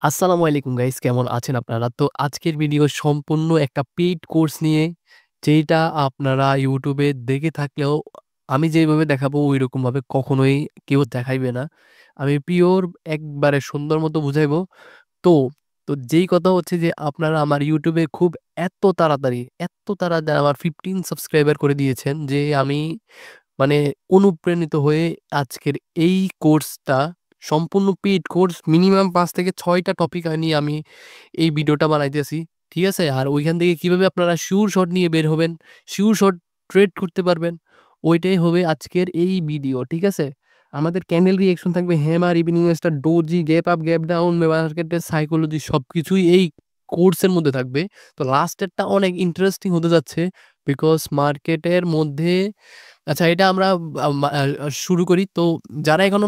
আসসালামু আলাইকুম গাইস, কেমন আছেন আপনারা? তো আজকের ভিডিও সম্পূর্ণ একটা পেইড কোর্স নিয়ে, যেইটা আপনারা YouTube এ দেখে থাকলেও আমি যেইভাবে দেখাবো ঐরকমভাবে কখনোই কেউ দেখাইবে না। আমি পিওর একবারে সুন্দর মতো বুঝাইবো। তো, যেই কথা হচ্ছে যে আপনারা আমার YouTube এ খুব এত তাড়াতাড়ি আমার 15 সাবস্ক্রাইবার করে দিয়েছেন যে আমি মানে অনুপ্রাণিত হয়ে আজকের এই কোর্সটা সম্পূর্ণ পেইড কোর্স, মিনিমাম ৫ থেকে ৬ টা টপিক নিয়ে আমি এই ভিডিওটা বানাইতেছি। ঠিক আছে? আর ওইখান থেকে কিভাবে আপনারা সিউর শট নিয়ে বের হবেন, সিউর শট ট্রেড করতে পারবেন, ওইটাই হবে আজকের এই ভিডিও। ঠিক আছে? আমাদের ক্যান্ডেল রিঅ্যাকশন থাকবে, hammer, evening star, doji, gap up, gap down, মার্কেটের সাইকোলজি সবকিছুই এই কোর্সের মধ্যে থাকবে। তো লাস্টেরটা অনেক ইন্টারেস্টিং হতে যাচ্ছে বিকজ মার্কেটের মধ্যে আচ্ছা, এটা আমরা শুরু করি। তো যারা এখনো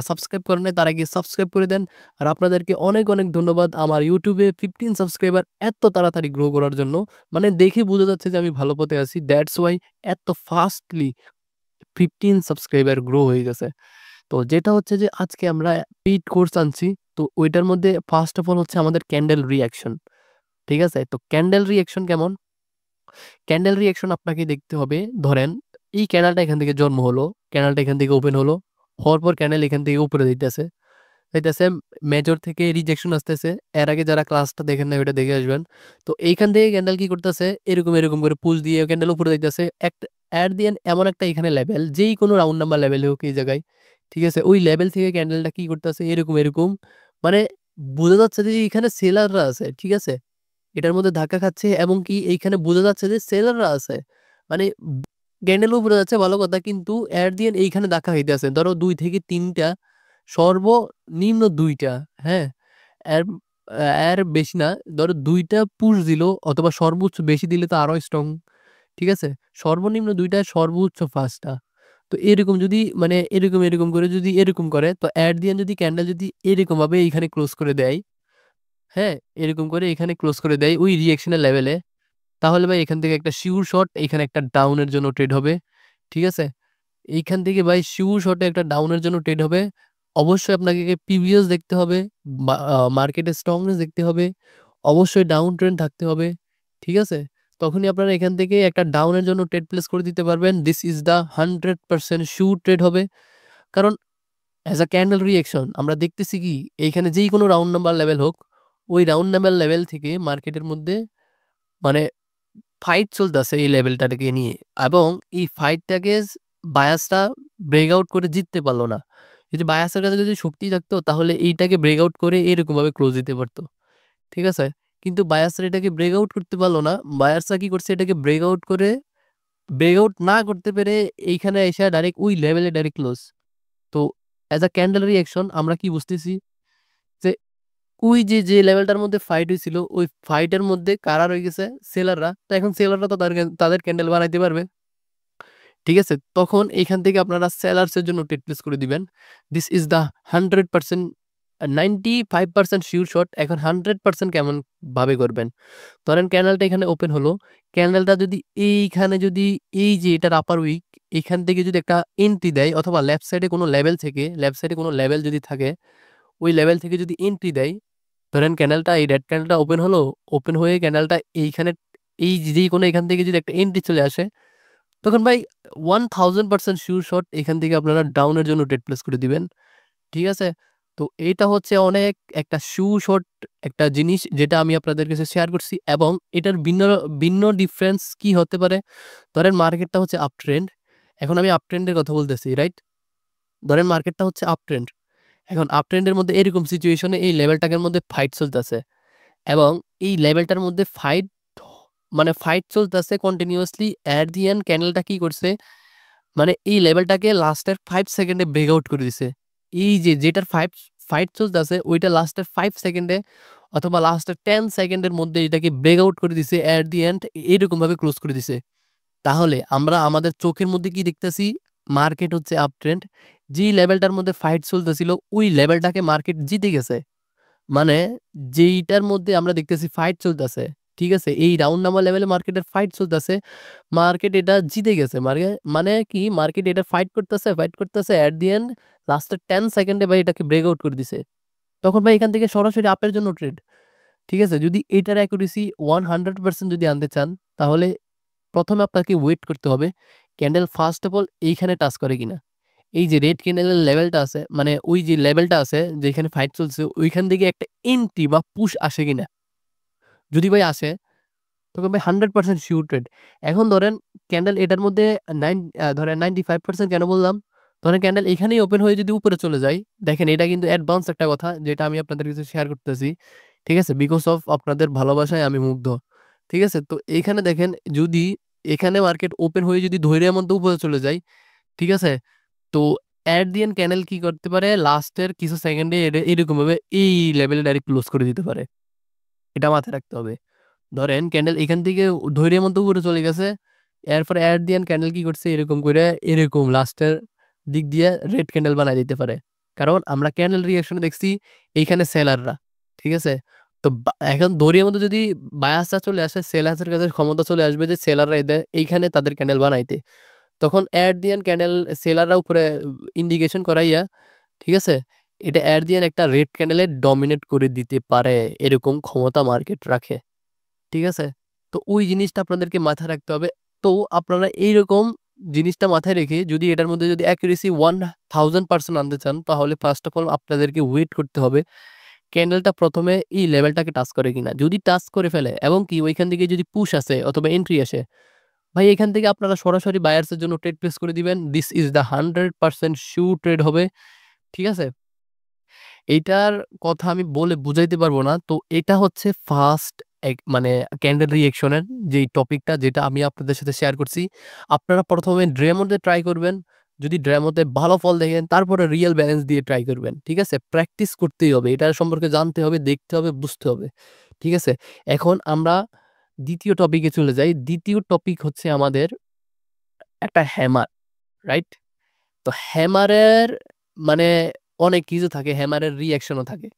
সাবস্ক্রাইব করেন নাই তারা গিয়ে সাবস্ক্রাইব করে দেন। আর আপনাদেরকে অনেক ধন্যবাদ আমার YouTube এ 15 সাবস্ক্রাইবার এত তাড়াতাড়ি গ্রো করার জন্য। মানে দেখে বোঝা যাচ্ছে যে আমি ভালো পথে আছি। দ্যাটস ওয়াই এত ফাস্টলি 15 সাবস্ক্রাইবার গ্রো হয়ে গেছে। তো যেটা হচ্ছে যে আজকে আমরা পেইড কোর্স আনছি। তো ওইটার মধ্যে ফার্স্ট অফ অল হচ্ছে আমাদের ক্যান্ডেল রিঅ্যাকশন। ঠিক আছে? তো ক্যান্ডেল রিঅ্যাকশন কেমন? ক্যান্ডেল রিঅ্যাকশন আপনাকে দেখতে হবে। ধরেন এই ক্যান্ডেলটা এখান থেকে জন্ম হলো, ক্যান্ডেলটা এখান থেকে ওপেন হলো, হওয়ার পর ক্যান্ডেল এখান থেকে উপরে যাইতেছে, মেজর থেকে রিজেকশন আসতেছে। এর আগে যারা ক্লাসটা দেখেন নাই ওটা দেখে আসবেন। তো এইখান থেকে ক্যান্ডেল কি করতেছে, এরকম করে পুশ দিয়ে ক্যান্ডেল উপরে যাইতেছে। একটা অ্যাট দি এন্ড এমন একটা এখানে লেভেল, যেই কোনো রাউন্ড নাম্বার লেভেল হোক এই জায়গায়, ঠিক আছে? ওই লেভেল থেকে ক্যান্ডেলটা কি করতেছে, এরকম মানে বোঝা যাচ্ছে যে এখানে সেলাররা আছে। ঠিক আছে? এটার মধ্যে ধাক্কা খাচ্ছে এবং কি এইখানে বোঝা যাচ্ছে যে সেলাররা আছে। মানে ক্যান্ডেল উপরে যাচ্ছে ভালো কথা, কিন্তু এট দি এন্ড এইখানে ধাক্কা খাইতেছে। ধরো ২ থেকে ৩ টা, সর্বনিম্ন ২ টা, হ্যাঁ? এর এর বেশি না। ধরো ২ টা পুশ দিল অথবা সর্বোচ্চ বেশি দিলে তো আরো স্ট্রং। ঠিক আছে? সর্বনিম্ন ২ টা, সর্বোচ্চ ৫ টা। তো এরকম যদি মানে এরকম করে যদি এরকম করে, তো এট দি এন্ড যদি ক্যান্ডেল যদি এরকমভাবে এইখানে ক্লোজ করে দেয়, হ্যাঁ? এরকম করে এখানে ক্লোজ করে দেয় ওই রিঅ্যাকশন এর লেভেলে, তাহলে ভাই এখান থেকে একটা সিউর শট এখানে একটা ডাউনের জন্য ট্রেড হবে। ঠিক আছে? এইখান থেকে ভাই সিউর শটে একটা ডাউনের জন্য ট্রেড হবে। অবশ্যই আপনাকে প্রিভিয়াস দেখতে হবে, মার্কেটের স্ট্রংনেস দেখতে হবে। অবশ্যই ডাউন ট্রেন্ড থাকতে হবে। ঠিক আছে? তখনই আপনারা এখান থেকে একটা ডাউনের জন্য ট্রেড প্লেস করে দিতে পারবেন। This is the 100% sure trade হবে। কারণ অ্যাজ আ ক্যান্ডেল রিঅ্যাকশন আমরা দেখতেছি কি এইখানে যেই কোনো রাউন্ড নাম্বার লেভেল হোক, ওই রাউন্ড নাম্বার লেভেল থেকে মার্কেটের মধ্যে মানে ফাইট চলতেছে এই লেভেলটাকে নিয়ে, এবং এই ফাইটটাকে বায়াসটা ব্রেকআউট করে জিততে পারলো না। যদি বায়াসের কাছে যদি শক্তি থাকতো তাহলে এইটাকে ব্রেকআউট করে এরকমভাবে ক্লোজ দিতে পারতো। ঠিক আছে? কিন্তু বায়াসরা এটাকে ব্রেকআউট করতে পারলো না। বায়াসরা কি করছে, এটাকে ব্রেকআউট না করতে পেরে এইখানে এসে ডাইরেক্ট ওই লেভেলে ডাইরেক্ট ক্লোজ। তো অ্যাজ আ ক্যান্ডেল রিঅ্যাকশন আমরা কি বুঝতেছি যে ওই যে লেভেলটার মধ্যে ফাইট হইছিল, ওই ফাইটের মধ্যে কারা রয়ে গেছে? সেলাররা। তো এখন সেলাররা তো তাদের ক্যান্ডেল বানাইতে পারবে। ঠিক আছে? তখন এইখান থেকে আপনারা সেলার্স এর জন্য ট্রেড প্লেস করে দিবেন। This is the 100% 95% sure shot. এখন 100% কেমন ভাবে করবেন? ধরেন ক্যান্ডেলটা এখানে ওপেন হলো। ক্যান্ডেলটা যদি এইখানে যদি এই যে এটার আপার উইক, এখান থেকে যদি একটা এন্ট্রি দেয় অথবা লেফট সাইডে কোনো লেভেল যদি থাকে, ওই লেভেল থেকে যদি এন্ট্রি দেয়, ধরেন ক্যান্ডেলটা এই রেড ক্যান্ডেলটা ওপেন হলো, ওপেন হয়ে ক্যান্ডেলটা এইখানে এই যেই কোনো এখান থেকে যদি একটা এন্ট্রি চলে আসে, তখন ভাই 1000% সিউর শট এখান থেকে আপনারা ডাউনের জন্য ট্রেড প্লেস করে দিবেন। ঠিক আছে? তো এইটা হচ্ছে অনেক একটা সিউর শট একটা জিনিস যেটা আমি আপনাদের কাছে শেয়ার করছি, এবং এটার ভিন্ন ডিফারেন্স কি হতে পারে? ধরেন মার্কেটটা হচ্ছে আপ ট্রেন্ড। এখন আমি আপ ট্রেন্ডের কথা বলতেছি, রাইট? ধরেন মার্কেটটা হচ্ছে আপ ট্রেন্ড। এখন আপ ট্রেন্ডের মধ্যে এরকম সিচুয়েশনে এই লেভেলটার মধ্যে ফাইট চলতেছে, এবং এই লেভেলটার মধ্যে ফাইট চলতেছে কন্টিনিউয়াসলি। এট দি এন্ড ক্যান্ডেলটা কি করছে, মানে এই লেভেলটাকে লাস্টের 5 সেকেন্ডে ব্রেকআউট করে দিছে। এই যে যেটার ফাইট চলতেছে ওইটা লাস্টের 5 সেকেন্ডে অথবা লাস্টের 10 সেকেন্ডের মধ্যে এটাকে ব্রেকআউট করে দিছে। এট দি এন্ড এরকমভাবে ক্লোজ করে দিছে। তাহলে আমরা আমাদের চোখের মধ্যে কি দেখতেছি? মার্কেট হচ্ছে আপ ট্রেন্ড। যেই লেভেলটার মধ্যে ফাইট চলতেছিল ওই লেভেলটাকে মার্কেট জিতে গেছে। মানে যেইটার মধ্যে আমরা দেখতেছি ফাইট চলতেছে, ঠিক আছে? এই রাউন্ড নাম্বার লেভেলে মার্কেটের ফাইট চলতেছে। মার্কেট এটা জিতে গেছে। মানে কি মার্কেট এটা ফাইট করতেছে এট দি এন্ড লাস্টের 10 সেকেন্ডে ভাই এটাকে ব্রেকআউট করে দিছে। তখন ভাই এখান থেকে সরাসরি আপের জন্য ট্রেড। ঠিক আছে? যদি এটার অ্যাকুরেসি 100% যদি আনতে চান, তাহলে প্রথমে আপনাকে ওয়েট করতে হবে ক্যান্ডেল ফার্স্ট অফ অল এইখানে টাচ করে কিনা। এই যে রেড ক্যান্ডেলের লেভেলটা আছে, মানে ওই যে লেভেলটা আছে যেখানে ফাইট চলছে, ওইখান থেকে একটা এন্ট্রি বা পুশ আসে কিনা। যদি ভাই আসে, তখন ভাই 100% শিওর ট্রেড। এখন ধরেন ক্যান্ডেল এটার মধ্যে ধরেন 95% কেন বললাম? ধরেন ক্যান্ডেল এখানেই ওপেন হয়ে যদি উপরে চলে যায়, দেখেন এটা কিন্তু অ্যাডভান্স একটা কথা যেটা আমি আপনাদের কাছে শেয়ার করতেছি। ঠিক আছে? বিকজ অফ আপনাদের ভালোবাসায় আমি মুগ্ধ। ঠিক আছে? তো এইখানে দেখেন, যদি এখানে মার্কেট ওপেন হয়ে যদি ধৈর্যের মধ্যে উপরে চলে যায়, ঠিক আছে? তো এট দি এন্ড ক্যান্ডেল কি করতে পারে, লাস্টের কিছু সেকেন্ডে এরকমভাবে এই লেভেলে ডাইরেক্ট ক্লোজ করে দিতে পারে। এটা মাথায় রাখতে হবে। ধরেন ক্যান্ডেল এখান থেকে ধৈর্যের মধ্যে উপরে চলে গেছে। এরপরে এট দি এন্ড ক্যান্ডেল কি করছে, এরকম করে এরকম লাস্টের দিক দিয়ে রেড ক্যান্ডেল বানায় দিতে পারে। কারণ আমরা ক্যান্ডেল রিঅ্যাকশনে দেখছি এইখানে সেলাররা। ঠিক আছে? তো এখন ধৈর্যের মধ্যে যদি বায়াসটা চলে আসে, সেলার্সের কাছে ক্ষমতা চলে আসবে যে সেলাররা এদের এইখানে তাদের ক্যান্ডেল বানাইতে। তখন এট দি এন্ড ক্যান্ডেল সেলাররা উপরে ইন্ডিকেশন করাইয়া, ঠিক আছে? এটা এট দি এন্ড একটা রেড ক্যান্ডেলে ডমিনেট করে দিতে পারে, এরকম ক্ষমতা মার্কেট রাখে। ঠিক আছে? তো ওই জিনিসটা আপনাদেরকে মাথায় রাখতে হবে। তো আপনারা এইরকম জিনিসটা মাথায় রেখে যদি এটার মধ্যে যদি অ্যাকুরেসি 1000% আনতে চান, তাহলে ফার্স্ট অফ অল আপনাদেরকে ওয়েট করতে হবে ক্যান্ডেলটা প্রথমে এই লেভেলটাকে টাচ করে কিনা। যদি টাচ করে ফেলে এবং কি ওইখান থেকে যদি পুশ আসে অথবা এন্ট্রি আসে, ভাই এখান থেকে আপনারা সরাসরি বায়ার্সের জন্য ট্রেড প্লেস করে দিবেন। This is the 100% sure trade হবে। ঠিক আছে? এইটার কথা আমি বলে বুঝাইতে পারবো না। তো এটা হচ্ছে ফার্স্ট মানে ক্যান্ডেল রিঅ্যাকশনের যেই টপিকটা, যেটা আমি আপনাদের সাথে শেয়ার করছি। আপনারা প্রথমে ড্রেমোতে ট্রাই করবেন। যদি ড্রেমোতে ভালো ফল দেখেন, তারপরে রিয়েল ব্যালেন্স দিয়ে ট্রাই করবেন। ঠিক আছে? প্র্যাকটিস করতেই হবে। এটার সম্পর্কে জানতে হবে, দেখতে হবে, বুঝতে হবে। ঠিক আছে? এখন আমরা দ্বিতীয় টপিকে চলে যাই। দ্বিতীয় টপিক হচ্ছে আমাদের একটা হ্যামার, রাইট? তো হ্যামারের মানে অনেক কিছু থাকে, হ্যামারের রিঅ্যাকশনও থাকে।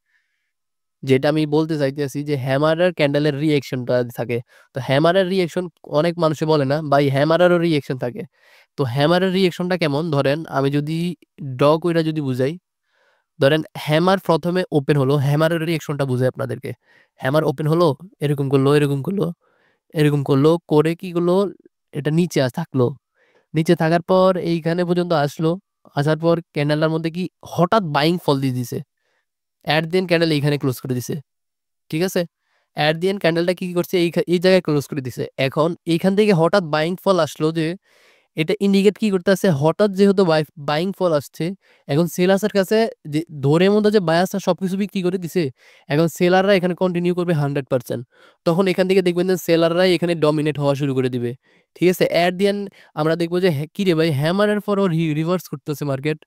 যেটা আমি বলতে চাইতেছি যে হ্যামারের ক্যান্ডেলের রিঅ্যাকশনটা থাকে। তো হ্যামারের রিঅ্যাকশন অনেক মানুষে বলে না ভাই, হ্যামারেরও রিঅ্যাকশন থাকে। তো হ্যামারের রিঅ্যাকশনটা কেমন, ধরেন আমি যদি ডগ ওইটা যদি বুঝাই, ধরেন হ্যামার প্রথমে ওপেন হলো, হ্যামারের রিঅ্যাকশনটা বুঝাই আপনাদেরকে। হ্যামার ওপেন হলো, এরকম করলো, এরকম করলো, এরকম করলো, করে কি করলো, এটা নিচে থাকলো। নিচে থাকার পর এইখানে পর্যন্ত আসলো। আসার পর ক্যান্ডেলটার মধ্যে কি হঠাৎ বাইং ফল দিয়ে দিছে। অ্যাট দেন ক্যান্ডেল এইখানে ক্লোজ করে দিছে। ঠিক আছে? অ্যাট দি এন্ড ক্যান্ডেলটা কি করছে, এই জায়গায় ক্লোজ করে দিছে। এখন এইখান থেকে হঠাৎ বাইং ফল আসলো, যে এটা ইন্ডিকেট কি করতেছে, হঠাৎ যেহেতু বাইং ফল আসছে, এখন সেলার্সের কাছে যে ধরে মধ্যে যে বায়াসরা সবকিছু বিক্রি করে দিছে, এখন সেলাররা এখানে কন্টিনিউ করবে 100%। তখন এখান থেকে দেখবেন যে সেলাররাই এখানে ডমিনেট হওয়া শুরু করে দিবে। ঠিক আছে? অ্যাট দি এন্ড আমরা দেখবো যে কি রে ভাই, হ্যামারের পরও রিভার্স করতেছে মার্কেট।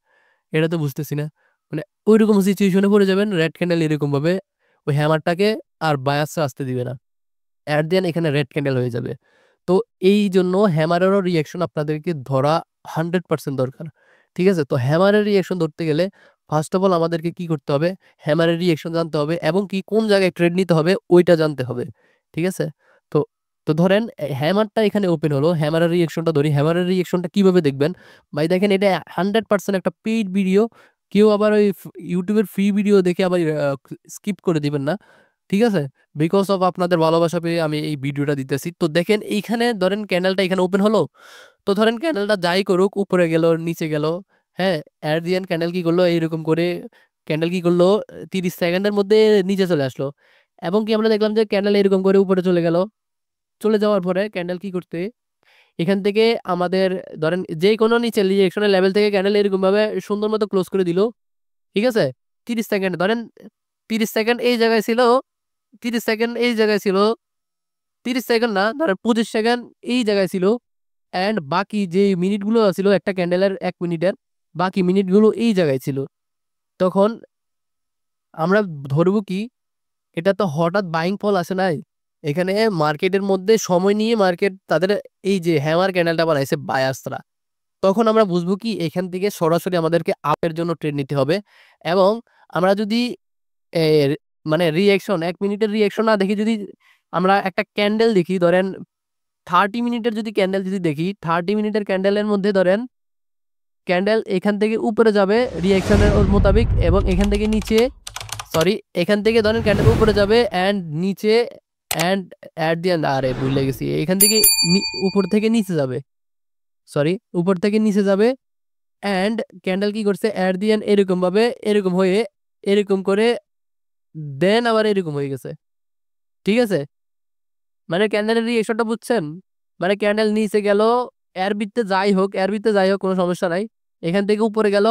এটা তো বুঝতেছি না। মানে ওইরকম সিচুয়েশনে পড়ে যাবেন, রেড ক্যান্ডেল এরকম ভাবে ওই হ্যামারটাকে আর বায়াসরা আসতে দিবে না। অ্যাট দি এন্ড এখানে রেড ক্যান্ডেল হয়ে যাবে। তো এই জন্য হ্যামারেরও রিঅ্যাকশন আপনাদেরকে ধরা 100% দরকার। ঠিক আছে? তো হ্যামারের রিঅ্যাকশন ধরতে গেলে ফার্স্ট অফ অল আমাদেরকে কি করতে হবে, হ্যামারের রিঅ্যাকশন জানতে হবে এবং কি কোন জায়গায় ট্রেড নিতে হবে ওইটা জানতে হবে। ঠিক আছে? তো তো ধরেন হ্যামারটা এখানে ওপেন হলো, হ্যামারের রিঅ্যাকশনটা ধরি। হ্যামারের রিঅ্যাকশনটা কিভাবে দেখবেন? ভাই দেখেন, এটা 100% একটা পেইড ভিডিও। কেউ আবার ওই ইউটিউবের ফ্রি ভিডিও দেখে আবার স্কিপ করে দিবেন না। ঠিক আছে? বিকজ অফ আপনাদের ভালোবাসা পেয়ে আমি এই ভিডিওটা দিতেছি। তো দেখেন এইখানে ধরেন ক্যান্ডেলটা এখানে ওপেন হলো। তো ধরেন ক্যান্ডেলটা যাই করুক, উপরে গেল, নিচে গেল, হ্যাঁ? এট দি এন্ড ক্যান্ডেল কি করলো, এইরকম করে ক্যান্ডেল কি করলো, 30 সেকেন্ডের মধ্যে নিচে চলে আসলো। এবং কি আমরা দেখলাম যে ক্যান্ডেল এরকম করে উপরে চলে গেল। চলে যাওয়ার পরে ক্যান্ডেল কি করতে, এখান থেকে আমাদের ধরেন যে কোনো নিচে রিজেকশনের লেভেল থেকে ক্যান্ডেল এরকম ভাবে সুন্দর মতো ক্লোজ করে দিল। ঠিক আছে? 30 সেকেন্ড ধরেন, 30 সেকেন্ড এই জায়গায় ছিল, 30 সেকেন্ড এই জায়গায় ছিল, 30 সেকেন্ড না, ধরেন 25 সেকেন্ড এই জায়গায় ছিল। অ্যান্ড বাকি যে মিনিটগুলো ছিল একটা ক্যান্ডেলের 1 মিনিটের, বাকি মিনিটগুলো এই জায়গায় ছিল। তখন আমরা ধরবো কি, এটা তো হঠাৎ বাইং ফল আসে নাই। এখানে মার্কেটের মধ্যে সময় নিয়ে মার্কেট তাদের এই যে হ্যামার ক্যান্ডেলটা বানাইছে বায়ার্সরা। তখন আমরা বুঝবো কি এখান থেকে সরাসরি আমাদেরকে আপের জন্য ট্রেড নিতে হবে। এবং আমরা যদি এ, মানে রিঅ্যাকশন 1 মিনিটের রিঅ্যাকশন না দেখি, যদি আমরা একটা ক্যান্ডেল দেখি, ধরেন 30 মিনিটের যদি ক্যান্ডেল যদি দেখি, 30 মিনিটের ক্যান্ডেলের মধ্যে ধরেন ক্যান্ডেল এখান থেকে উপরে যাবে রিঅ্যাকশনের মোতাবেক এবং এখান থেকে নিচে সরি, এখান থেকে ধরেন ক্যান্ডেল উপরে যাবে অ্যান্ড নিচে অ্যান্ড অ্যাট দি এন্ড, আরে ভুলে গেছি, এখান থেকে উপর থেকে নিচে যাবে, সরি উপর থেকে নিচে যাবে অ্যান্ড ক্যান্ডেল কি করছে অ্যাট দি এন্ড এরকম ভাবে এরকম হয়ে এরকম করে দেন আবার এরকম হয়ে গেছে। ঠিক আছে, মানে ক্যান্ডেলের রিঅ্যাকশনটা বুঝছেন? মানে ক্যান্ডেল নিচে গেল, এর ভিতরে যাই হোক কোনো সমস্যা নাই। এখান থেকে উপরে গেল,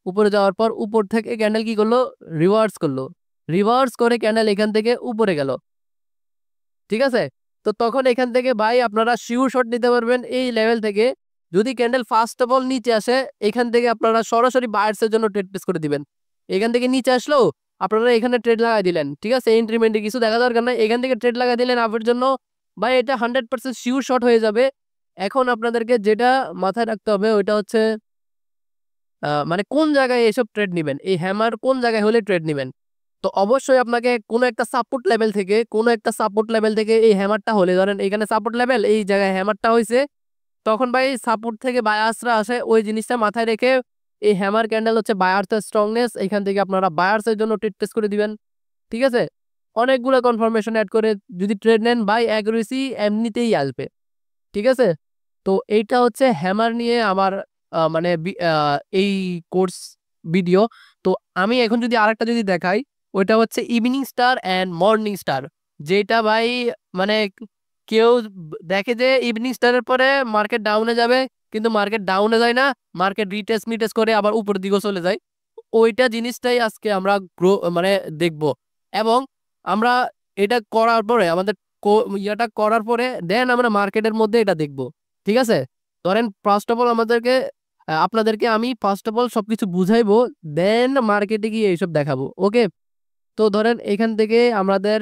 উপরে যাওয়ার পর উপর থেকে ক্যান্ডেল কি করলো, রিভার্স করলো, রিভার্স করে ক্যান্ডেল এখান থেকে উপরে গেল। ঠিক আছে, তো তখন এখান থেকে ভাই আপনারা শিওর শট নিতে পারবেন এই লেভেল থেকে। যদি ক্যান্ডেল ফার্স্ট অফ অল নিচে আসে, এখান থেকে আপনারা সরাসরি বায়ার্সের জন্য ট্রেড প্লেস করে দিবেন। এখান থেকে নিচে আসলো, আপনারা এখানে ট্রেড লাগাই দিলেন। ঠিক আছে, এন্ট্রিমেন্টে কিছু দেখা দরকার নাই, এখান থেকে ট্রেড লাগাই দিলেন আপের জন্য। ভাই এটা 100% শিওর শট হয়ে যাবে। এখন আপনাদেরকে যেটা মাথায় রাখতে হবে ওইটা হচ্ছে মানে কোন জায়গায় এসব ট্রেড নিবেন, এই হ্যামার কোন জায়গায় হলে ট্রেড নিবেন। তো অবশ্যই আপনাকে কোনো একটা সাপোর্ট লেভেল থেকে এই হ্যামারটা হলে, ধরেন এখানে সাপোর্ট লেভেল, এই জায়গায় হ্যামারটা হয়েছে, তখন ভাই সাপোর্ট থেকে বায়ার্সরা আসে, ওই জিনিসটা মাথায় রেখে এই হ্যামার ক্যান্ডেল হচ্ছে বায়ার্সের স্ট্রংনেস, এখান থেকে আপনারা বায়ার্সের জন্য ট্রেড প্লেস করে দিবেন। ঠিক আছে, অনেকগুলো কনফার্মেশন অ্যাড করে যদি ট্রেড নেন ভাই অ্যাকুরেসি এমনিতেই আসবে। ঠিক আছে, তো এইটা হচ্ছে হ্যামার নিয়ে আমার মানে এই কোর্স ভিডিও। তো আমি এখন যদি আরেকটা যদি দেখাই, ওইটা হচ্ছে evening star and morning star, যেটা ভাই মানে কেউ দেখে যে ইভিনিং স্টারের পরে মার্কেট ডাউনে যাবে, কিন্তু মার্কেট ডাউনে যায় না, মার্কেট রিটেস্ট মিটেস্ট করে আবার উপর দিকেও চলে যায়। ওইটা জিনিসটাই আজকে আমরা মানে দেখব। এবং আমরা এটা করার পরে আমাদের ইয়াটা করার পরে দেন আমরা মার্কেটের মধ্যে এটা দেখব। ঠিক আছে, ধরেন ফার্স্ট অফ অল আপনাদেরকে আমি ফার্স্ট অফ অল সবকিছু বুঝাইবো, দেন মার্কেটে গিয়ে এইসব দেখাবো। ওকে, তো ধরেন এখান থেকে আমাদের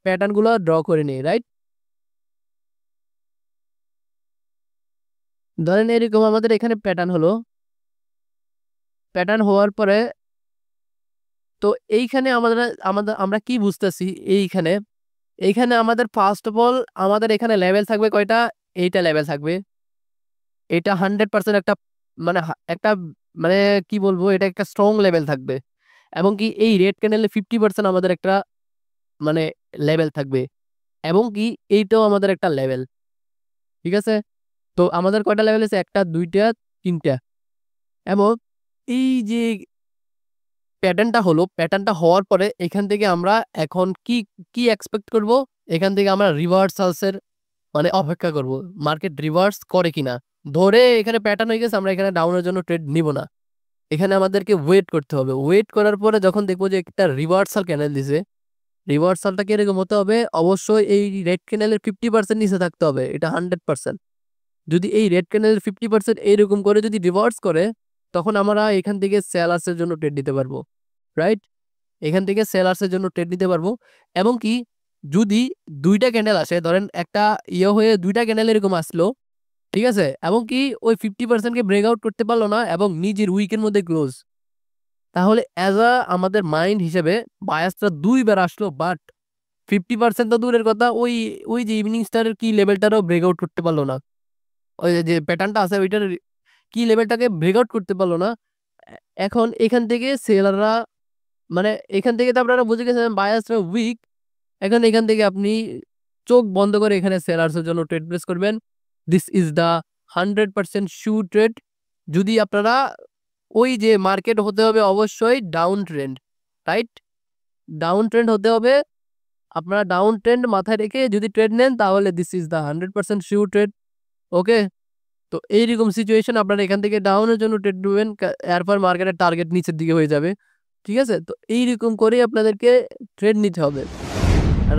প্যাটার্ন গুলো ড্র করে নিই, রাইট? ধরেন এরকম আমাদের এখানে প্যাটার্ন হলো, প্যাটার্ন হওয়ার পরে তো এইখানে আমাদের আমাদের আমরা কি বুঝতেছি, এইখানে এইখানে আমাদের ফার্স্ট অফ অল আমাদের এখানে লেভেল থাকবে কয়টা, এইটা লেভেল থাকবে। এটা 100% একটা মানে একটা মানে কি বলবো, এটা একটা স্ট্রং লেভেল থাকবে। এবং কি এই রেড ক্যান্ডেলে 50% আমাদের একটা মানে লেভেল থাকবে। এবং কি এইটাও আমাদের একটা লেভেল। ঠিক আছে, তো আমাদের কয়টা লেভেল আছে, একটা দুইটা তিনটা। এবং এই যে প্যাটার্নটা হলো, প্যাটার্নটা হওয়ার পরে এখান থেকে আমরা এখন কি কি এক্সপেক্ট করব, এখান থেকে আমরা রিভার্সালসের মানে অপেক্ষা করব, মার্কেট রিভার্স করে কিনা। ধরে এখানে প্যাটার্ন হয়ে গেছে, আমরা এখানে ডাউনের জন্য ট্রেড নিব না, এখানে আমাদেরকে ওয়েট করতে হবে। ওয়েট করার পরে যখন দেখবো যে একটা রিভার্সাল ক্যান্ডেল দিছে, রিভার্সালটা কিরকম হতে হবে, অবশ্যই এই রেড ক্যান্ডেলের 50% নিচে থাকতে হবে, এটা 100%। যদি এই রেড ক্যান্ডেলের 50% এইরকম করে যদি রিভার্স করে, তখন আমরা এখান থেকে সেলার্সের জন্য ট্রেড দিতে পারবো, রাইট? এখান থেকে সেলার্সের জন্য ট্রেড নিতে পারবো। এবং কি যদি দুইটা ক্যান্ডেল আসে, ধরেন একটা ইয়ে হয়ে দুইটা ক্যান্ডেল এরকম আসলো, ঠিক আছে, এবং কি ওই 50%কে ব্রেকআউট করতে পারলো না এবং নিজের উইকের মধ্যে ক্লোজ, তাহলে অ্যাজ আ আমাদের মাইন্ড হিসেবে বায়াসটা দুইবার আসলো, বাট 50% তো দূরের কথা, ওই ওই যে ইভিনিং স্টারের কি লেভেলটারও ব্রেকআউট করতে পারলো না, ওই যে প্যাটার্নটা আছে ওইটার কি লেভেলটাকে ব্রেকআউট করতে পারলো না। এখন এখান থেকে সেলাররা মানে এখান থেকে তো আপনারা বুঝে গেছেন বায়াসরা উইক। এখন এখান থেকে আপনি চোখ বন্ধ করে এখানে সেলার্সের জন্য ট্রেড প্লেস করবেন। This is the 100% sure trade. যদি আপনারা ওই যে মার্কেট হতে হবে অবশ্যই down trend, right? Down trend হতে হবে, আপনারা ডাউন ট্রেন্ড মাথায় রেখে যদি ট্রেড নেন তাহলে this is the 100% sure trade. Okay, তো এইরকম সিচুয়েশন আপনারা এখান থেকে ডাউনের জন্য ট্রেড নেবেন, এরপর মার্কেটের টার্গেট নিচের দিকে হয়ে যাবে। ঠিক আছে, তো এইরকম করে আপনাদেরকে ট্রেড নিতে হবে,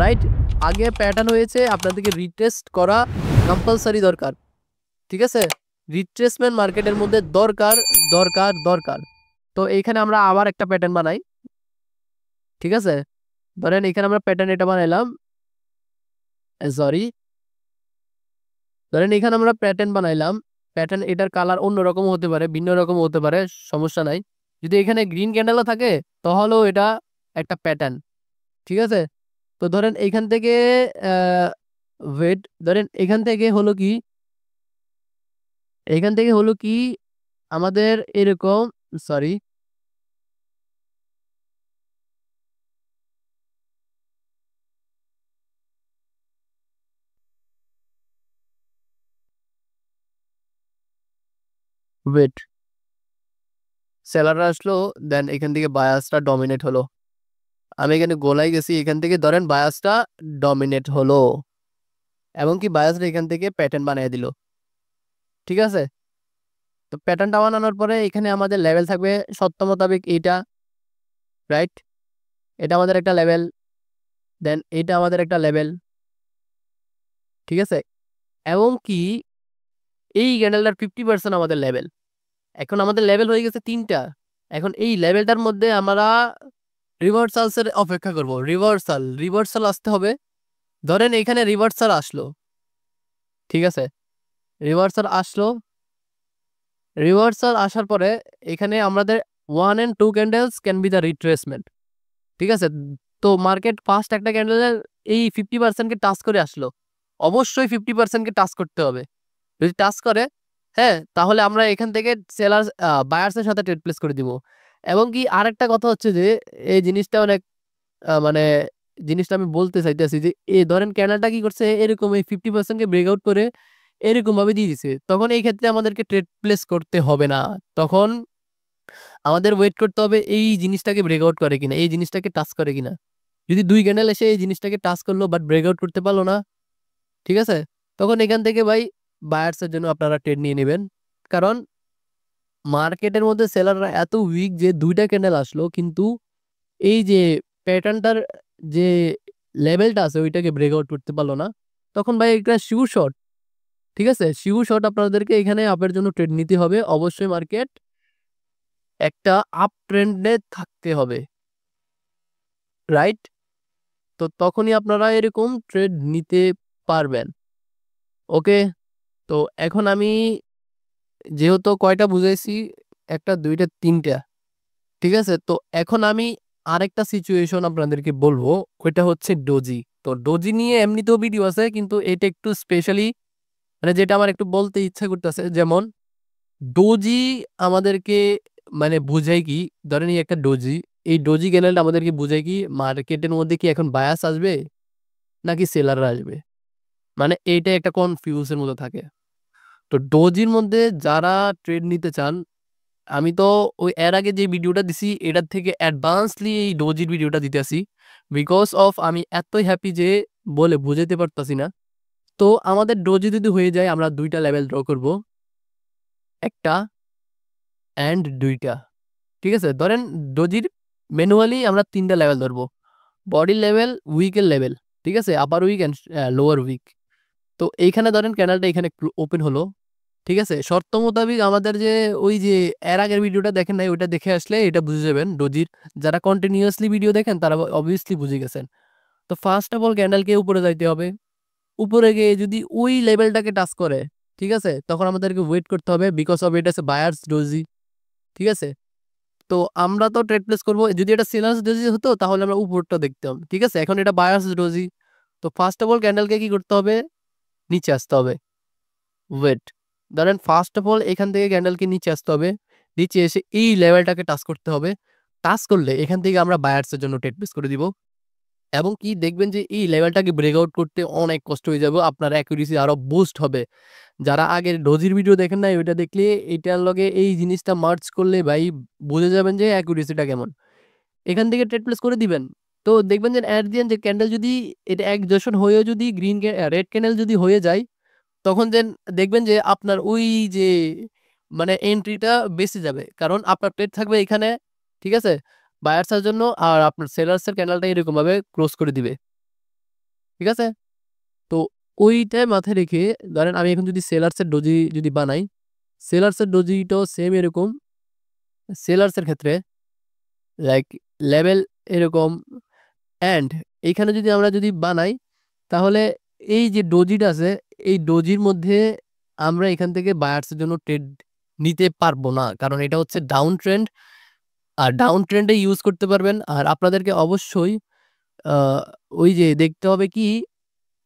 রাইট? আগে প্যাটার্ন হয়েছে, আপনাদেরকে রিটেস্ট করা কম্পালসারি দরকার। ঠিক আছে, রিট্রেসমেন্ট মার্কেটের মধ্যে দরকার দরকার দরকার। তো এইখানে আমরা আবার একটা প্যাটার্ন বানাই। ঠিক আছে, ধরেন এখানে আমরা প্যাটার্ন এটা বানাইলাম, সরি, ধরেন এখানে আমরা প্যাটার্ন বানাইলাম, প্যাটার্ন এটার কালার অন্যরকম হতে পারে, ভিন্ন রকম হতে পারে, সমস্যা নাই। যদি এখানে গ্রিন ক্যান্ডেলও থাকে তাহলেও এটা একটা প্যাটার্ন। ঠিক আছে, তো ধরেন এইখান থেকে ওয়েট, ধরেন এখান থেকে হলো কি, এখান থেকে হলো কি আমাদের এরকম, সরি, ওয়েট, সেলাররা আসলো, দেন এখান থেকে বায়াসটা ডমিনেট হলো। আমি এখানে গোলাই গেছি, এখান থেকে ধরেন বায়াসটা ডমিনেট হলো এবং কি বায়াসটা এখান থেকে প্যাটার্ন বানিয়ে দিল। ঠিক আছে, তো প্যাটার্নটা বানানোর পরে এখানে আমাদের লেভেল থাকবে সত্য মোতাবেক এইটা, রাইট? এটা আমাদের একটা লেভেল, দেন এটা আমাদের একটা লেভেল। ঠিক আছে, এবং কি এই ক্যান্ডেলটার 50% আমাদের লেভেল। এখন আমাদের লেভেল হয়ে গেছে 3টা। এখন এই লেভেলটার মধ্যে আমরা রিভার্সালসের অপেক্ষা করব। রিভার্সাল আসতে হবে। ধরেন এখানে রিভার্সাল আসলো, ঠিক আছে, রিভার্সাল আসলো। রিভার্সাল আসার পরে এখানে আমাদের 1 and 2 candles can be the retracement. ঠিক আছে, তো মার্কেট ফার্স্ট একটা ক্যান্ডেলের এই 50%কে টাচ করে আসলো, অবশ্যই 50%কে টাচ করতে হবে। যদি টাচ করে, হ্যাঁ, তাহলে আমরা এখান থেকে সেলার বায়ার্সের সাথে ট্রেড প্লেস করে দিব। এবং কি আরেকটা কথা হচ্ছে যে এই জিনিসটা অনেক মানে জিনিসটা আমি বলতে চাইতেছি যে এই ধরেন ক্যান্ডেলটা কি করছে, এরকম এই 50%কে ব্রেকআউট করে এরকম ভাবে দিয়ে দিছে, তখন এই ক্ষেত্রে আমাদেরকে ট্রেড প্লেস করতে হবে না। তখন আমাদের ওয়েট করতে হবে এই জিনিসটাকে ব্রেকআউট করে কিনা, এই জিনিসটাকে টাচ করে কিনা। যদি 2 ক্যান্ডেল এসে এই জিনিসটাকে টাচ করলো বাট ব্রেকআউট করতে পারলো না, ঠিক আছে, তখন এখান থেকে ভাই বায়ার্সের জন্য আপনারা ট্রেড নিয়ে নেবেন। কারণ মার্কেটের মধ্যে সেলাররা এত উইক যে 2টা ক্যান্ডেল আসলো কিন্তু এই যে প্যাটার্নটার যে লেভেলটা আছে ওইটাকে ব্রেকআউট করতে পারলো না, তখন ভাই একটা শিওর শট। ঠিক আছে, শিওর শট আপনাদেরকে এখানে আপের জন্য ট্রেড নিতে হবে। অবশ্যই মার্কেট একটা আপ ট্রেন্ডে থাকতে হবে, রাইট? তো তখনই আপনারা এরকম ট্রেড নিতে পারবেন। ওকে, তো এখন আমি যেহেতু কয়টা বুঝাইছি, একটা, দুইটা, তিনটা, ঠিক আছে, তো এখন আমি আরেকটা সিচুয়েশন আপনাদেরকে বলবো, ওইটা হচ্ছে ডোজি। তো ডোজি নিয়ে এমনিতেও ভিডিও আছে কিন্তু এটা একটু স্পেশালি, মানে যেটা আমার একটু বলতে ইচ্ছা করতেছে, যেমন ডোজি আমাদেরকে মানে বুঝাই কি, ধরেন এই একটা ডোজি, এই ডোজি ক্যানেলটা আমাদেরকে বুঝাই কি মার্কেটের মধ্যে কি এখন বায়াস আসবে নাকি সেলাররা আসবে, মানে এইটা একটা কনফিউজের মধ্যে থাকে। তো ডোজির মধ্যে যারা ট্রেড নিতে চান, আমি তো ওই এর আগে যে ভিডিওটা দিছি এটার থেকে অ্যাডভান্সলি এই ডোজির ভিডিওটা দিতে আসি, বিকজ অফ আমি এতই হ্যাপি যে বলে বুঝাতে পারতাছি না। তো আমাদের ডোজি যদি হয়ে যায় আমরা 2টা লেভেল ড্র করব, একটা অ্যান্ড 2টা। ঠিক আছে, ধরেন ডোজির ম্যানুয়ালি আমরা 3টা লেভেল ধরবো, বডি লেভেল, উইকের লেভেল। ঠিক আছে, upper wick and lower wick. তো এইখানে ধরেন ক্যানেলটা এখানে ওপেন হলো। ঠিক আছে, শর্ত মোতাবেক আমাদের যে ওই যে এর আগের ভিডিওটা দেখেন নাই, ওইটা দেখে আসলে এটা বুঝে যাবেন ডোজির। যারা কন্টিনিউয়াসলি ভিডিও দেখেন তারা অবভিয়াসলি বুঝে গেছেন। তো ফার্স্ট অফ অল ক্যান্ডেলকে উপরে যাইতে হবে। উপরে গিয়ে যদি ওই লেভেলটাকে টাচ করে, ঠিক আছে, তখন আমাদেরকে ওয়েট করতে হবে, বিকজ অফ এটা আছে বায়ার্স ডোজি। ঠিক আছে, তো আমরা তো ট্রেড প্লেস করবো, যদি এটা সেলার্স ডোজি হতো তাহলে আমরা উপরটা দেখতাম। ঠিক আছে, এখন এটা বায়ার্স ডোজি। তো ফার্স্ট অফ অল ক্যান্ডেলকে কি করতে হবে, নিচে আসতে হবে। ওয়েট, ধরেন ফার্স্ট অফ অল এখান থেকে ক্যান্ডেলকে নিচে আসতে হবে, নিচে এসে এই লেভেলটাকে টাচ করতে হবে। টাচ করলে এখান থেকে আমরা বায়ার্সের জন্য ট্রেড প্লেস করে দিব। এবং কি দেখবেন যে এই লেভেলটাকে ব্রেকআউট করতে অনেক কষ্ট হয়ে যাবে, আপনার অ্যাকুরেসি আরো বুস্ট হবে। যারা আগের ডোজির ভিডিও দেখেন না, ওইটা দেখলে এটার লগে এই জিনিসটা মার্চ করলে ভাই বুঝে যাবেন যে অ্যাকুরেসিটা কেমন। এখান থেকে ট্রেড প্লেস করে দিবেন। তো দেখবেন যে অ্যাট দি এন্ড যে ক্যান্ডেল যদি এটা একজোশন হয়েও যদি রেড ক্যান্ডেল যদি হয়ে যায়, তখন দেন দেখবেন যে আপনার ওই যে মানে এন্ট্রিটা বেঁচে যাবে, কারণ আপনার ট্রেড থাকবে এখানে। ঠিক আছে, বায়ার্সের জন্য, আর আপনার সেলার্সের ক্যান্ডেলটা এরকম ভাবে ক্লোজ করে দিবে। ঠিক আছে, তো ওইটাই মাথায় রেখে ধরেন আমি এখন যদি সেলার্সের ডোজি যদি বানাই, সেলার্সের ডোজিটাও সেম এরকম। সেলার্সের ক্ষেত্রে লাইক লেভেল এরকম, অ্যান্ড এইখানে যদি আমরা যদি বানাই, তাহলে এই যে ডোজিটা আছে এই ডোজির মধ্যে আমরা এখান থেকে বায়ার্সের জন্য ট্রেড নিতে পারবো না, কারণ এটা হচ্ছে ডাউন ট্রেন্ড। আর ডাউন ট্রেন্ডে ইউজ করতে পারবেন। আর আপনাদেরকে অবশ্যই আহ, ওই যে দেখতে হবে কি,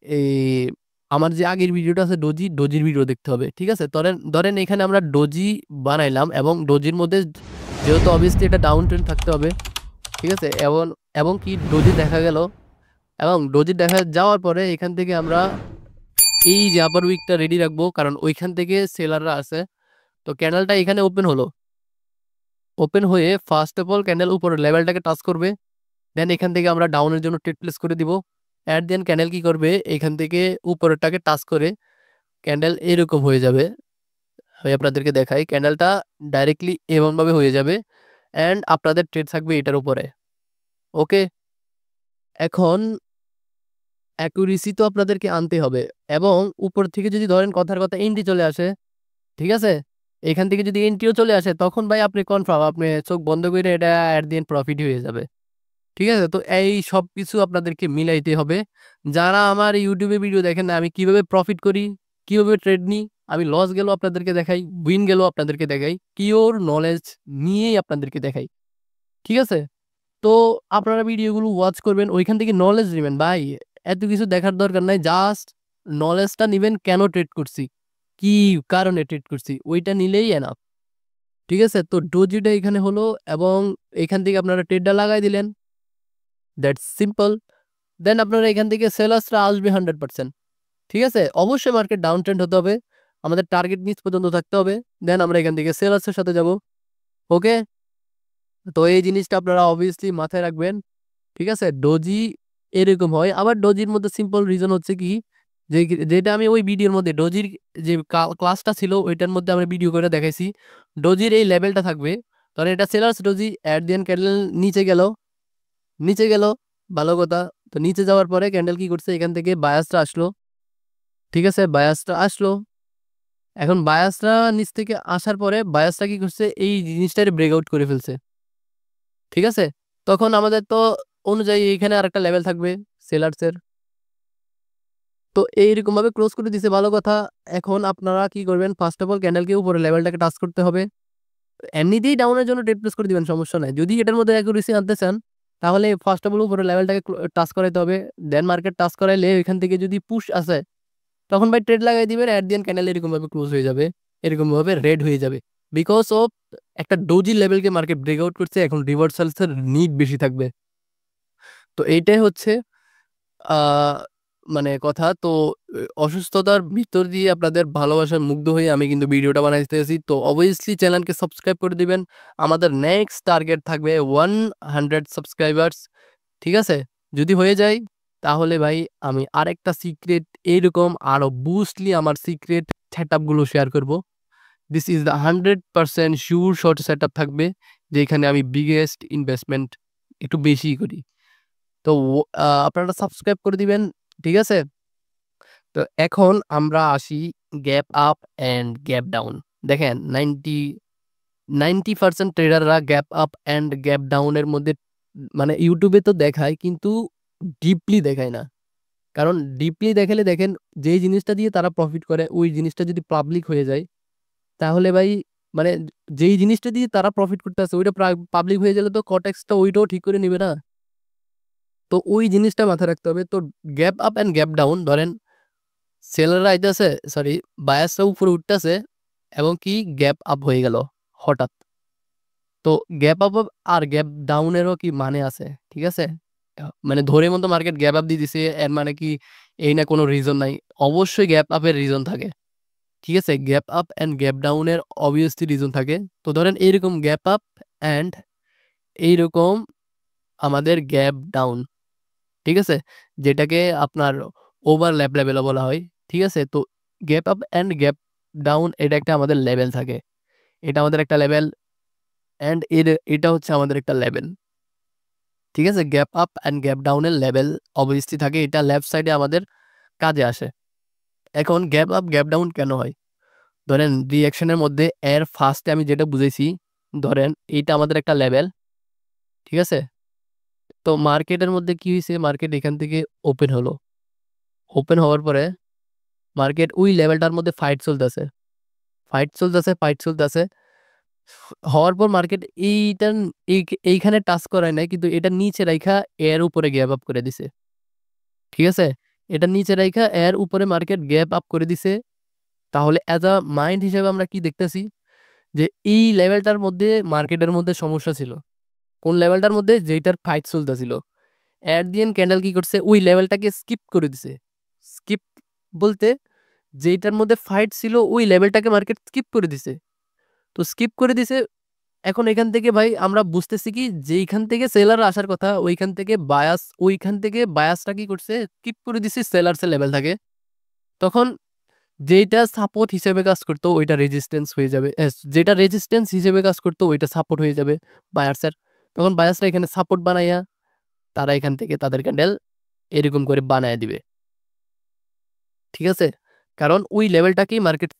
এই আমার যে আগের ভিডিওটা আছে ডোজির ভিডিও দেখতে হবে। ঠিক আছে, ধরেন ধরেন এখানে আমরা ডোজি বানাইলাম এবং ডোজির মধ্যে যেহেতু অবভিয়াসলি এটা ডাউন ট্রেন্ড থাকতে হবে। ঠিক আছে, এবং এবং কি ডোজি দেখা গেল, এবং ডোজি দেখা যাওয়ার পরে এখান থেকে আমরা এই যে আপার উইকটা রেডি রাখবো, কারণ ওইখান থেকে সেলাররা আছে। তো ক্যান্ডেলটা এখানে ওপেন হলো, ওপেন হয়ে ফার্স্ট অফ অল ক্যান্ডেল উপরের লেভেলটাকে টাচ করবে, দেন এখান থেকে আমরা ডাউনের জন্য ট্রেড প্লেস করে দিব। অ্যাট দেন ক্যান্ডেল কি করবে, এখান থেকে উপরেরটাকে টাচ করে ক্যান্ডেল এরকম হয়ে যাবে। আমি আপনাদেরকে দেখাই, ক্যান্ডেলটা ডাইরেক্টলি এমনভাবে হয়ে যাবে অ্যান্ড আপনাদের ট্রেড থাকবে এটার উপরে। ওকে, এখন অ্যাকুরেসি তো আপনাদেরকে আনতে হবে, এবং উপর থেকে যদি ধরেন কথার কথা এন্ট্রি চলে আসে, ঠিক আছে, এখান থেকে যদি এন্ট্রিও চলে আসে তখন ভাই আপনি কনফার্ম আপনি চোখ বন্ধ করে এটা অ্যাট দি এন্ড প্রফিট হয়ে যাবে। ঠিক আছে, তো এই সব কিছু আপনাদেরকে মিলাইতে হবে। যারা আমার ইউটিউবে ভিডিও দেখেন না, আমি কিভাবে প্রফিট করি, কিভাবে ট্রেড নিই, আমি লস গেলেও আপনাদেরকে দেখাই, উইন গেলেও আপনাদেরকে দেখাই, পিওর নলেজ নিয়েই আপনাদেরকে দেখাই। ঠিক আছে, তো আপনারা ভিডিওগুলো ওয়াচ করবেন, ওইখান থেকে নলেজ নেবেন ভাই, এত কিছু দেখার দরকার নাই, জাস্ট নলেজটা নেবেন, কেন ট্রেড করছি, কি কারণে ট্রেড করছি, ওইটা নিলেই এনাফ। ঠিক আছে, তো ডোজিটা এখানে হলো, এবং এখান থেকে আপনারা ট্রেডটা লাগাই দিলেন, দ্যাটস সিম্পল। দেন আপনারা এখান থেকে সেলার্সরা আসবে 100%। ঠিক আছে, অবশ্যই মার্কেট ডাউন ট্রেন্ড হতে হবে, আমাদের টার্গেট নিচ পর্যন্ত থাকতে হবে, দেন আমরা এখান থেকে সেলার্সের সাথে যাব। ওকে, তো এই জিনিসটা আপনারা অবভিয়াসলি মাথায় রাখবেন। ঠিক আছে, ডোজি এরকম হয়, আবার ডোজির মধ্যে সিম্পল রিজন হচ্ছে কি, যে যেটা আমি ওই ভিডিওর মধ্যে ডোজির যে ক্লাসটা ছিল ওইটার মধ্যে আমরা ভিডিও করে দেখাইছি, ডোজির এই লেভেলটা থাকবে, কারণ এটা sellers doji, at the end candle নিচে গেল, নিচে গেল, ভালো কথা। তো নিচে যাওয়ার পরে ক্যান্ডেল কি করছে, এখান থেকে বায়াসটা আসলো, ঠিক আছে, বায়াসটা আসলো, এখন বায়াসটা নিচ থেকে আসার পরে বায়াসটা কি করছে, এই জিনিসটারে ব্রেকআউট করে ফেলছে। ঠিক আছে, তখন আমাদের তো অনুযায়ী এখানে আরেকটা লেভেল থাকবে সেলার্সের, তো এইরকম ভাবে ক্লোজ করে দিছে, ভালো কথা। এখন আপনারা কি করবেন, ফার্স্ট অফ অল ক্যান্ডেলকে উপরে লেভেলটাকে টাচ করতে হবে, এমনিতেই ডাউনের জন্য ডেড প্লেস করে দিবেন, সমস্যা নাই। যদি এটার মধ্যে অ্যাকুরেসি আনতে চান তাহলে ফার্স্ট অফ অল উপরে লেভেলটাকে টাচ করাইতে হবে, দেন মার্কেট টাচ করাইলে এখান থেকে যদি পুশ আসে তখন ভাই ট্রেড লাগাই দিবেন, অ্যাট দি এন্ড ক্যান্ডেল এরকম ভাবে ক্লোজ হয়ে যাবে, এরকম ভাবে রেড হয়ে যাবে, বিকজ অফ একটা ডোজি লেভেলকে মার্কেট ব্রেকআউট করছে, এখন রিভার্সালসের নিড বেশি থাকবে। তো এইটাই হচ্ছে আহ মানে কথা। তো অসুস্থতার ভিতর দিয়ে আপনাদের ভালোবাসার মুগ্ধ হয়ে আমি কিন্তু ভিডিওটা বানাইতেছি, তো অবভিয়াসলি চ্যানেলকে সাবস্ক্রাইব করে দিবেন। আমাদের নেক্সট টার্গেট থাকবে 100 সাবস্ক্রাইবার্স। ঠিক আছে, যদি হয়ে যায় তাহলে ভাই আমি আরেকটা সিক্রেট, এইরকম আরো বুস্টলি আমার সিক্রেট সেট আপগুলো শেয়ার করব। This is the 100% sure short set up থাকবে, যেখানে আমি বিগেস্ট ইনভেস্টমেন্ট একটু বেশি করি। তো আপনারা সাবস্ক্রাইব করে দিবেন। ঠিক আছে, তো এখন আমরা আসি gap up and gap down. দেখেন 90% ট্রেডাররা গ্যাপ আপ অ্যান্ড গ্যাপ ডাউনের মধ্যে, মানে ইউটিউবে তো দেখায় কিন্তু ডিপলি দেখায় না, কারণ ডিপলি দেখালে দেখেন যেই জিনিসটা দিয়ে তারা প্রফিট করে ওই জিনিসটা যদি পাবলিক হয়ে যায় তাহলে ভাই, মানে যেই জিনিসটা দিয়ে তারা প্রফিট করতে আছে ওইটা পাবলিক হয়ে গেলে তো কটেক্সটা ওইটাও ঠিক করে নিবে না, তো ওই জিনিসটা মাথায় রাখতে হবে। তো gap up and gap down, ধরেন সেলাররা আইতেছে, সরি, বায়াসটা উপরে উঠতেছে এবং কি গ্যাপ আপ হয়ে গেল হঠাৎ। তো গ্যাপ আপ আর গ্যাপ ডাউনেরও কি মানে আছে, ঠিক আছে, মানে ধরে মতো মার্কেট গ্যাপ আপ দিয়ে দিছে এর মানে কি এই না কোনো রিজন নাই, অবশ্যই গ্যাপ আপের রিজন থাকে। ঠিক আছে, গ্যাপ আপ অ্যান্ড গ্যাপ ডাউনের অবভিয়াসলি রিজন থাকে। তো ধরেন এইরকম গ্যাপ আপ অ্যান্ড এইরকম আমাদের গ্যাপ ডাউন, ঠিক আছে, যেটাকে আপনার ওভারল্যাপ লেভেলও বলা হয়। ঠিক আছে, তো gap up and gap down এটা একটা আমাদের লেভেল থাকে, এটা আমাদের একটা লেভেল, অ্যান্ড এটা হচ্ছে আমাদের একটা লেভেল। ঠিক আছে, গ্যাপ আপ অ্যান্ড গ্যাপ ডাউনের লেভেল অবভিয়াসলি থাকে, এটা লেফট সাইডে আমাদের কাজে আসে। এখন গ্যাপ আপ গ্যাপ ডাউন কেন হয়, ধরেন রিঅ্যাকশনের মধ্যে এর ফার্স্টে আমি যেটা বুঝেছি, ধরেন এইটা আমাদের একটা লেভেল, ঠিক আছে, তো মার্কেটের মধ্যে কি হয়েছে, মার্কেট এখান থেকে ওপেন হলো, ওপেন হওয়ার পরে মার্কেট ওই লেভেলটার মধ্যে ফাইট চলতেছে, ফাইট চলতেছে, ফাইট চলতেছে, হওয়ার পর মার্কেট এইটার এইখানে টাচ করায় নাই, কিন্তু এটা নিচে রাইখা এর উপরে গ্যাপ আপ করে দিছে। ঠিক আছে, এটা নিচে রাইখা এর উপরে মার্কেট গ্যাপ আপ করে দিছে। তাহলে অ্যাজ আ মাইন্ড হিসেবে আমরা কি দেখতেছি, যে এই লেভেলটার মধ্যে মার্কেটের মধ্যে সমস্যা ছিল, কোন লেভেলটার মধ্যে, যেটার ফাইট চলতেছিল। অ্যাট দি এন্ড ক্যান্ডেল কি করছে, ওই লেভেলটাকে স্কিপ করে দিছে। স্কিপ বলতে যেটার মধ্যে ফাইট ছিল ওই লেভেলটাকে মার্কেট স্কিপ করে দিছে। তো স্কিপ করে দিছে। এখন এখান থেকে ভাই আমরা বুঝতেছি কি যেইখান থেকে সেলার আসার কথা ওইখান থেকে বায়াসটা কি করছে, স্কিপ করে দিছে সেলার্সের লেভেল থাকে। তখন যেটা সাপোর্ট হিসেবে কাজ করতো ওইটা রেজিস্ট্যান্স হয়ে যাবে, যেটা রেজিস্ট্যান্স হিসেবে কাজ করতো ওইটা সাপোর্ট হয়ে যাবে বায়ার্সের। তখন বায়ার্সরা এখানে সাপোর্ট বানাইয়া তারা এখান থেকে তাদের ক্যান্ডেল এরকম করে বানায় দিবে, ঠিক আছে? কারণ ওই লেভেলটাকেই মার্কেট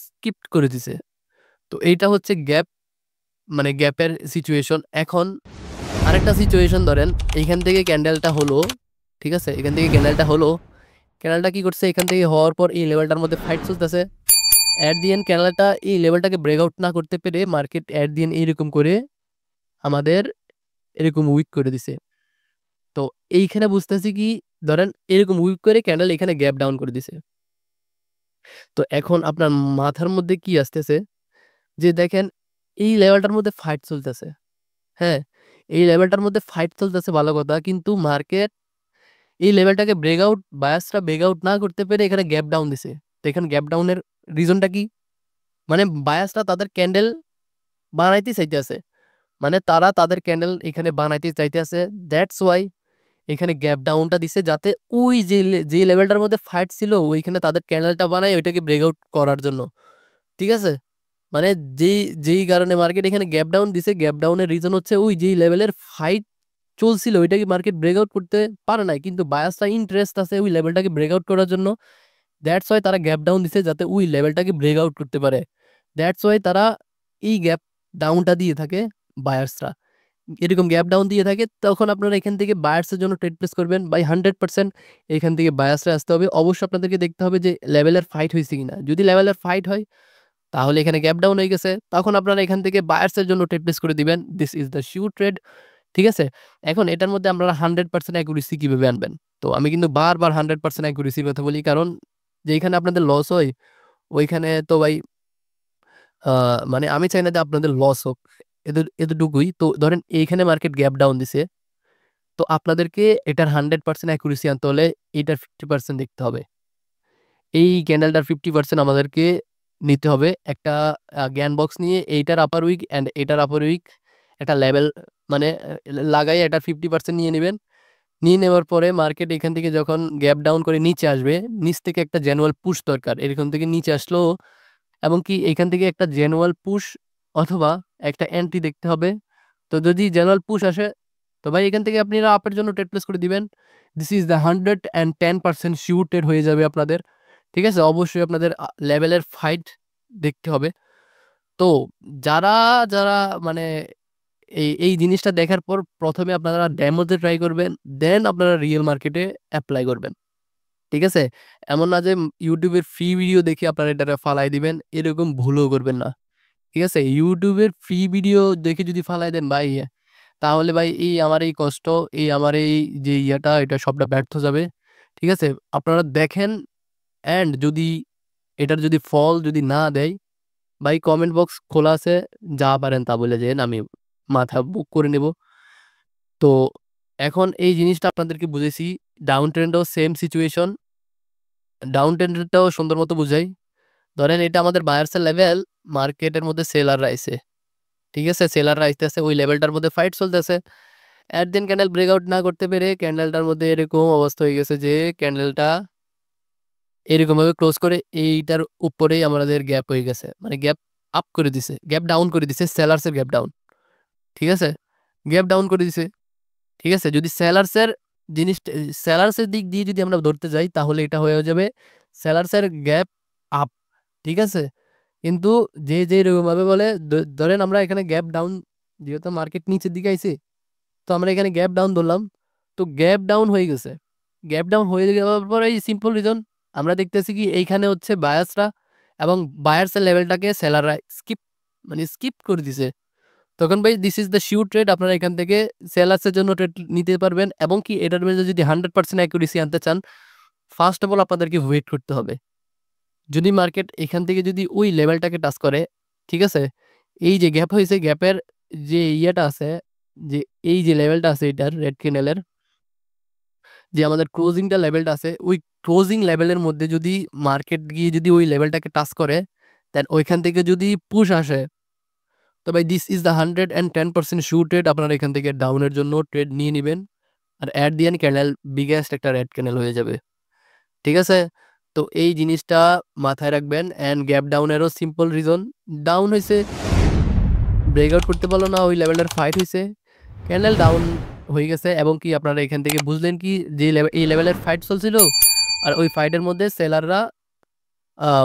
স্কিপ করে দিছে। তো এইটা হচ্ছে গ্যাপ, মানে গ্যাপের সিচুয়েশন। এখন আরেকটা সিচুয়েশন ধরেন, এইখান থেকে ক্যান্ডেলটা হলো, ঠিক আছে? এখান থেকে ক্যান্ডেলটা হলো, ক্যান্ডেলটা কি করছে, এখান থেকে হওয়ার পর এই লেভেলটার মধ্যে ফাইট চলতেছে। অ্যাট দি এন্ড ক্যান্ডেলটা এই লেভেলটাকে ব্রেকআউট না করতে পেরে মার্কেট অ্যাট দি এন্ড এইরকম করে আমাদের এরকম উইক করে দিছে। তো এইখানে বুঝতেছি কি, ধরেন এরকম উইক করে ক্যান্ডেল এখানে গ্যাপ ডাউন করে দিছে। তো এখন আপনার মাথার মধ্যে কি আসতেছে যে দেখেন এই লেভেলটার মধ্যে ফাইট চলতেছে, হ্যাঁ এই লেভেলটার মধ্যে ফাইট চলতেছে ভালো কথা, কিন্তু মার্কেট এই লেভেলটাকে ব্রেকআউট বায়াসরা ব্রেকআউট না করতে পেরে এখানে গ্যাপ ডাউন দিছে। তো এখানে গ্যাপ ডাউনের রিজনটা কি, মানে বায়াসরা তাদের ক্যান্ডেল বানাইতে চাইতেছে, মানে তারা তাদের ক্যান্ডেল এখানে বানাইতে চাইতেছে, দ্যাটস ওয়াই এখানে গ্যাপ ডাউনটা দিছে, যাতে ওই যে লেভেলটার মধ্যে ফাইট ছিল ওইখানে তাদের ক্যান্ডেলটা বানায় ওইটাকে ব্রেকআউট করার জন্য, ঠিক আছে? মানে যেই কারণে মার্কেট এখানে গ্যাপ ডাউন দিছে, গ্যাপ ডাউনের রিজন হচ্ছে ওই যেই লেভেলের ফাইট চলছিল ওইটাকে মার্কেট ব্রেকআউট করতে পারে নাই, কিন্তু বায়াসটা ইন্টারেস্ট আছে ওই লেভেলটাকে ব্রেকআউট করার জন্য। দ্যাটস ওয়াই তারা গ্যাপ ডাউন দিছে যাতে ওই লেভেলটাকে ব্রেকআউট করতে পারে। দ্যাটস ওয়াই তারা এই গ্যাপ ডাউনটা দিয়ে থাকে বায়ার্সরা, এরকম গ্যাপ ডাউন দিয়ে থাকে। তখন আপনারা এখান থেকে বায়ার্সের জন্য ট্রেড প্লেস করবেন বাই 100%। এখান থেকে বায়ার্সরা আসতে হবে, অবশ্যই আপনাদেরকে দেখতে হবে যে লেভেলের ফাইট হয়েছে কিনা। যদি লেভেলের ফাইট হয় তাহলে এখানে গ্যাপ ডাউন হয়ে গেছে, তখন আপনারা এখান থেকে বায়ার্সের জন্য ট্রেড প্লেস করে দিবেন। This is the sure trade, ঠিক আছে? এখন এটার মধ্যে আপনারা 100% অ্যাকুরেসি কিভাবে আনবেন? তো আমি কিন্তু বারবার 100% অ্যাকুরেসির কথা বলি, কারণ যেখানে আপনাদের লস হয় ওইখানে তো ভাই মানে আমি চাই না যে আপনাদের লস হোক, এতটুকুই। তো ধরেন এইখানে মার্কেট গ্যাপ ডাউন দিছে, তো আপনাদেরকে এটার 100% অ্যাকুরেসি আনতে হলে এটার 50% দেখতে হবে। এই ক্যান্ডেলটার 50% আমাদেরকে নিতে হবে। একটা জ্ঞান বক্স নিয়ে এইটার আপার উইক অ্যান্ড এটার আপার উইক একটা লেভেল মানে লাগাই এটার 50% নিয়ে নেবেন। নিয়ে নেওয়ার পরে মার্কেট এখান থেকে যখন গ্যাপ ডাউন করে নিচে আসবে, নিচ থেকে একটা জ্যানুয়াল পুশ দরকার, এরকম থেকে নিচে আসলো, এবং কি এখান থেকে একটা জ্যানুয়াল পুশ অথবা একটা এন্ট্রি দেখতে হবে। তো যদি জ্যানুয়াল পুশ আসে তো ভাই এখান থেকে আপনারা আপের জন্য ট্রেড প্লেস করে দিবেন। This is the 110% sure trade হয়ে যাবে আপনাদের, ঠিক আছে? অবশ্যই আপনাদের লেভেলের ফাইট দেখতে হবে। তো যারা যারা মানে এই জিনিসটা দেখার পর প্রথমে আপনারা ডেমোতে ট্রাই করবেন, দেন আপনারা রিয়েল মার্কেটে অ্যাপ্লাই করবেন, ঠিক আছে? এমন না যে ইউটিউবের ফ্রি ভিডিও দেখে আপনারা এটা ফালাই দিবেন, এরকম ভুলও করবেন না, ঠিক আছে? ইউটিউবের ফ্রি ভিডিও দেখে যদি ফালাই দেন ভাই, তাহলে ভাই এই আমার এই কষ্ট, এই আমার এই যে ইয়াটা এটা সবটা ব্যর্থ যাবে, ঠিক আছে? আপনারা দেখেন, অ্যান্ড যদি এটার যদি ফল যদি না দেয় ভাই, কমেন্ট বক্স খোলা আছে, যা পারেন তা বলে যেন, আমি মাথা বুক করে নেব। তো এখন এই জিনিসটা আপনাদেরকে বুঝেছি। ডাউন ট্রেন্ডও সেম সিচুয়েশন, ডাউন ট্রেন্ডটাও সুন্দর মতো বুঝাই। ধরেন এটা আমাদের বায়ার্সের লেভেল, মার্কেটের মধ্যে সেলাররা আইছে, ঠিক আছে? সেলাররা আইতেছে, ওই লেভেলটার মধ্যে ফাইট চলতেছে। অ্যাট দেন ক্যান্ডেল ব্রেকআউট না করতে পেরে ক্যান্ডেলটার মধ্যে এরকম অবস্থা হয়ে গেছে যে ক্যান্ডেলটা এরকম ভাবে ক্লোজ করে এইটার উপরেই আমাদের গ্যাপ হয়ে গেছে, মানে গ্যাপ আপ করে দিছে, গ্যাপ ডাউন করে দিছে, সেলার্সের গ্যাপ ডাউন, ঠিক আছে? গ্যাপ ডাউন করে দিছে, ঠিক আছে? যদি সেলার্সের জিনিসটা সেলার্সের দিক দিয়ে যদি আমরা ধরতে যাই তাহলে এটা হয়ে যাবে সেলার্সের গ্যাপ আপ, ঠিক আছে? কিন্তু যে এরকম ভাবে বলে, ধরেন আমরা এখানে গ্যাপ ডাউন, যেহেতু মার্কেট নিচের দিকে আইছে, তো আমরা এখানে গ্যাপ ডাউন ধরলাম, তো গ্যাপ ডাউন হয়ে গেছে। গ্যাপ ডাউন হয়ে যাওয়ার পরে এই সিম্পল রিজন আমরা দেখতেছি কি এইখানে হচ্ছে বায়াসরা এবং বায়ার্সের লেভেলটাকে সেলাররা স্কিপ করে দিছে। তখন ভাই this is the sure trade, আপনারা এখান থেকে সেলার্সের জন্য ট্রেড নিতে পারবেন, এবং কি এটার মধ্যে যদি 100% অ্যাকুরেসি আনতে চান, ফার্স্ট অফ অল আপনাদেরকে ওয়েট করতে হবে। যদি মার্কেট এখান থেকে যদি ওই লেভেলটাকে টাচ করে, ঠিক আছে, এই যে গ্যাপ হয়েছে, গ্যাপের যে ইয়েটা আছে, যে এই যে লেভেলটা আছে এটার রেড ক্যান্ডেলের যে আমাদের ক্লোজিংটা লেভেলটা আছে, ওই ক্লোজিং লেভেলের মধ্যে যদি মার্কেট গিয়ে যদি ওই লেভেলটাকে টাচ করে, দেন ওইখান থেকে যদি পুশ আসে, তো ভাই this is the 110% sure trade. আপনারা এখান থেকে ডাউনের জন্য ট্রেড নিয়ে নেবেন, আর at the end candle biggest একটা রেড ক্যান্ডেল হয়ে যাবে। ঠিক আছে, তো এই জিনিসটা মাথায় রাখবেন। অ্যান্ড গ্যাপ ডাউনেরও সিম্পল রিজন, ডাউন হয়েছে, ব্রেকআউট করতে পারলো না, ওই লেভেলের ফাইট হয়েছে, ক্যান্ডেল ডাউন হয়ে গেছে। এবং কি আপনারা এখান থেকে বুঝলেন কি যে এই লেভেলের ফাইট চলছিল, আর ওই ফাইটের মধ্যে সেলাররা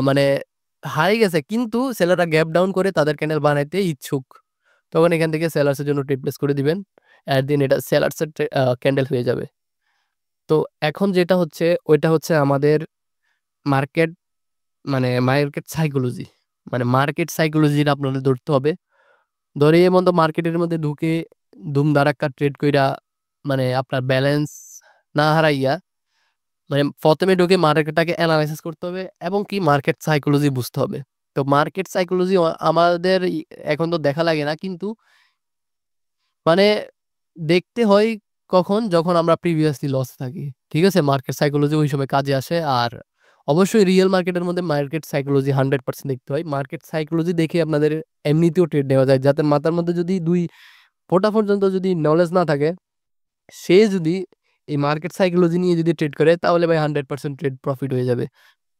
মানে হারিয়ে গেছে, কিন্তু সেলাররা গ্যাপ ডাউন করে তাদের ক্যান্ডেল বানাইতে ইচ্ছুক। তখন এখান থেকে সেলার্সের জন্য ট্রেড প্লেস করে দিবেন, অ্যাট দিন এটা সেলার্সের ক্যান্ডেল হয়ে যাবে। তো এখন যেটা হচ্ছে ওইটা হচ্ছে আমাদের মার্কেট, মানে মার্কেট সাইকোলজি, মানে মার্কেট সাইকোলজিটা আপনাদের ধরতে হবে। ধরে এমন তো মার্কেটের মধ্যে ঢুকে ধুম ধারাক্কা ট্রেড কইরা, মানে আপনার ব্যালেন্স না হারাইয়া, মানে প্রথমে ঢুকে মার্কেটটাকে অ্যানালাইসিস করতে হবে এবং কি মার্কেট সাইকোলজি বুঝতে হবে। তো মার্কেট সাইকোলজি আমাদের এখন তো দেখা লাগে না, কিন্তু মানে দেখতে হয় কখন, যখন আমরা প্রিভিয়াসলি লস থাকি। ঠিক আছে, মার্কেট সাইকোলজি ওই সময় কাজে আসে। আর অবশ্যই রিয়েল মার্কেটের মধ্যে মার্কেট সাইকোলজি 100% দেখতে হয়। মার্কেট সাইকোলজি দেখে আপনাদের এমনিতেও ট্রেড নেওয়া যায়, যাতে মাথার মধ্যে যদি দুই ফোটা পর্যন্ত যদি নলেজ না থাকে, সে যদি এই মার্কেট সাইকোলজি নিয়ে যদি ট্রেড করে, তাহলে ভাই 100% ট্রেড প্রফিট হয়ে যাবে।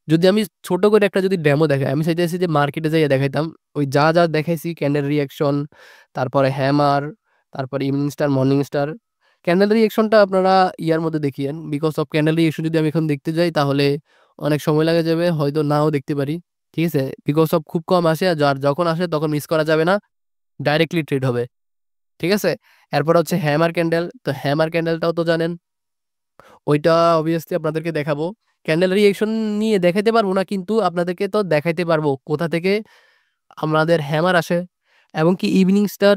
যদি আমি ছোট করে একটা যদি ডেমো দেখাই, আমি চাইতেছি যে মার্কেটে যাইয়ে দেখাইতাম ওই যা যা দেখাইছি, ক্যান্ডেল রিয়াকশন, তারপরে হ্যামার, তারপরে evening star, morning star. Candle রিয়াকশনটা আপনারা ইয়ার মধ্যে দেখিয়েন, বিকজ অফ ক্যান্ডেল রিয়াকশন যদি আমি এখন দেখতে যাই তাহলে অনেক সময় লাগে যাবে, হয়তো নাও দেখতে পারি। ঠিক আছে, বিকজ অফ খুব কম আসে, আর যখন আসে তখন মিস করা যাবে না, ডাইরেক্টলি ট্রেড হবে। ঠিক আছে, এরপর হচ্ছে হ্যামার ক্যান্ডেল। তো হ্যামার ক্যান্ডেলটাও তো জানেন, ওইটা অবভিয়াসলি আপনাদেরকে দেখাবো। ক্যান্ডেল রিয়েকশন নিয়ে দেখাইতে পারবো না, কিন্তু আপনাদেরকে তো দেখাইতে পারবো কোথা থেকে আমাদের হ্যামার আসে, এবং কি evening star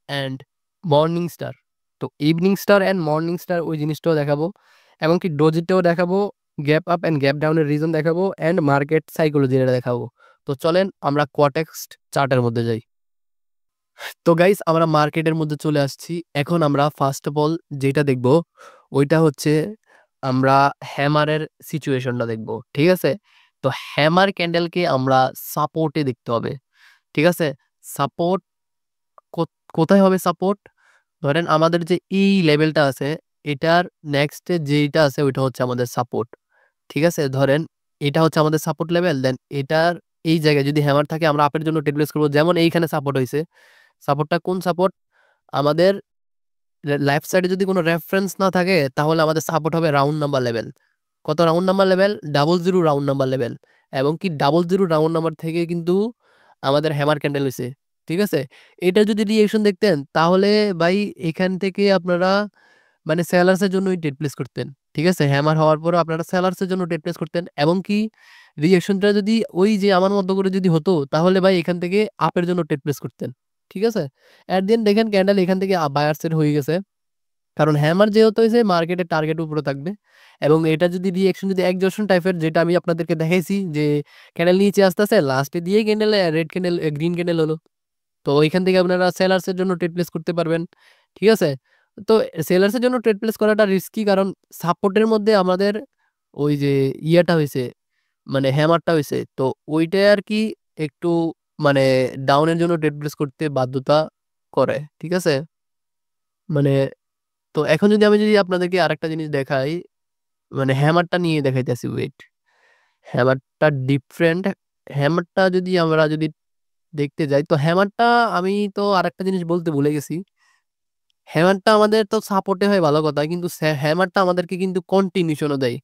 and morning star. তো evening star and morning star ওই জিনিসটাও দেখাবো, এবং কি ডোজিটাও দেখাবো, গ্যাপ আপ অ্যান্ড গ্যাপ ডাউনের রিজন দেখাবো, অ্যান্ড মার্কেট সাইকোলজিটা দেখাবো। তো চলেন আমরা কোয়াটেক্স চার্টের মধ্যে যাই। তো গাইস, আমরা মার্কেটের মধ্যে চলে আসছি। এখন আমরা ফার্স্ট অফ অল যেটা দেখব ওইটা হচ্ছে আমরা হ্যামারের সিচুয়েশনটা দেখব। ঠিক আছে, তো হ্যামার ক্যান্ডেলকে আমরা সাপোর্টে দেখতে হবে। ঠিক আছে, সাপোর্ট কোথায় হবে? সাপোর্ট ধরেন আমাদের যে এই লেভেলটা আছে, এটার নেক্সটে যেটা আছে ওইটা হচ্ছে আমাদের সাপোর্ট। ঠিক আছে, ধরেন এটা হচ্ছে আমাদের সাপোর্ট লেভেল, দেন এটার এই জায়গায় যদি হ্যামার থাকে আমরা আপের জন্য টেড প্লেস করবো। যেমন এইখানে সাপোর্ট হয়েছে, সাপোর্টটা কোন সাপোর্ট? আমাদের লেফট সাইডে যদি কোনো রেফারেন্স না থাকে, তাহলে আমাদের সাপোর্ট হবে রাউন্ড নাম্বার লেভেল। কত round number level? 00 round number level. এবং কি 00 রাউন্ড নাম্বার থেকে কিন্তু আমাদের হ্যামার ক্যান্ডেল হয়েছে। ঠিক আছে, এটা যদি রিয়েকশন দেখতেন তাহলে ভাই এখান থেকে আপনারা মানে সেলার্সের জন্যই টেড প্লেস করতেন। ঠিক আছে, হ্যামার হওয়ার পরও আপনারা সেলার্সের জন্য টেড প্লেস করতেন। এবং কি রিয়েকশনটা যদি ওই যে আমার মতো করে যদি হতো, তাহলে ভাই এখান থেকে আপের জন্য টেড প্লেস করতেন। ঠিক আছে, অ্যাট দি এন্ড দেখেন ক্যান্ডেল এখান থেকে বায়ার্সের হয়ে গেছে, কারণ হ্যামার যেহেতু হয়েছে মার্কেটের টার্গেট উপরে থাকবে। এবং এটা যদি রিয়েকশন যদি একজোশন টাইপের, যেটা আমি আপনাদেরকে দেখাইছি যে ক্যান্ডেল নিচে আসতে আসতে লাস্টে দিয়ে candle red candle green candle হলো, তো ওইখান থেকে আপনারা সেলার্সের জন্য ট্রেড প্লেস করতে পারবেন। ঠিক আছে, তো সেলার্সের জন্য ট্রেড প্লেস করাটা রিস্কি, কারণ সাপোর্টের মধ্যে আমাদের ওই যে ইয়েটা হয়েছে, মানে হ্যামারটা হয়েছে, তো ওইটা আর কি একটু মানে ডাউনের জন্য ট্রেড প্লেস করতে বাধ্যতা করে। ঠিক আছে, মানে তো এখন যদি আপনাদেরকে আরেকটা জিনিস দেখাই, মানে হ্যামারটা নিয়ে দেখাইতেছি, ওয়েট, হ্যামারটা ডিফারেন্ট। হ্যামারটা যদি দেখতে যাই, তো হ্যামারটা আমি তো আরেকটা জিনিস বলতে ভুলে গেছি। হ্যামারটা আমাদের তো সাপোর্টে হয় ভালো কথা, কিন্তু হ্যামারটা আমাদেরকে কিন্তু কন্টিনিউশনও দেয়।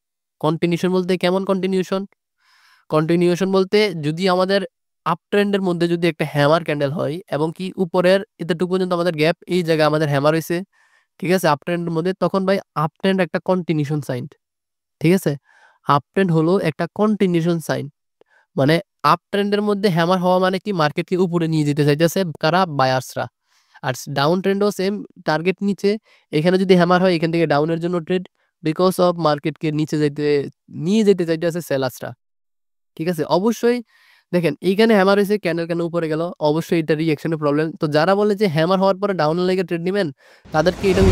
কন্টিনিউশন বলতে কেমন কন্টিনিউশন? কন্টিনিউশন বলতে যদি আমাদের আপ ট্রেন্ডের মধ্যে যদি একটা হ্যামার ক্যান্ডেল হয়, এবং কি উপরের এতটুকু পর্যন্ত আমাদের গ্যাপ, এই জায়গায় আমাদের হ্যামার হয়েছে, ঠিক আছে, আপ ট্রেন্ডের মধ্যে, তখন ভাই আপ ট্রেন্ড একটা কন্টিনিউশন সাইন। ঠিক আছে, আপ ট্রেন্ড হলো একটা কন্টিনিউশন সাইন, মানে আপ ট্রেন্ডের মধ্যে হ্যামার হওয়া মানে কি মার্কেটকে উপরে নিয়ে যেতে চাইতেছে কারা? বায়ার্সরা। আর ডাউন ট্রেন্ডও সেম, টার্গেট নিচে, এখানে যদি হ্যামার হয় এখান থেকে ডাউনের জন্য ট্রেড, বিকজ অফ মার্কেটকে নিচে নিয়ে যেতে চাইতেছে সেলার্সরা। ঠিক আছে, অবশ্যই দেখেন এইখানে হ্যামার হয়েছে, ক্যান্ডেল কেন উপরে গেল? অবশ্যই এটা রিঅ্যাকশনের প্রবলেম। তো যারা বলে যে হ্যামার হওয়ার পরে ডাউন লেগে ট্রেড নেবেন, তাদেরকে এটা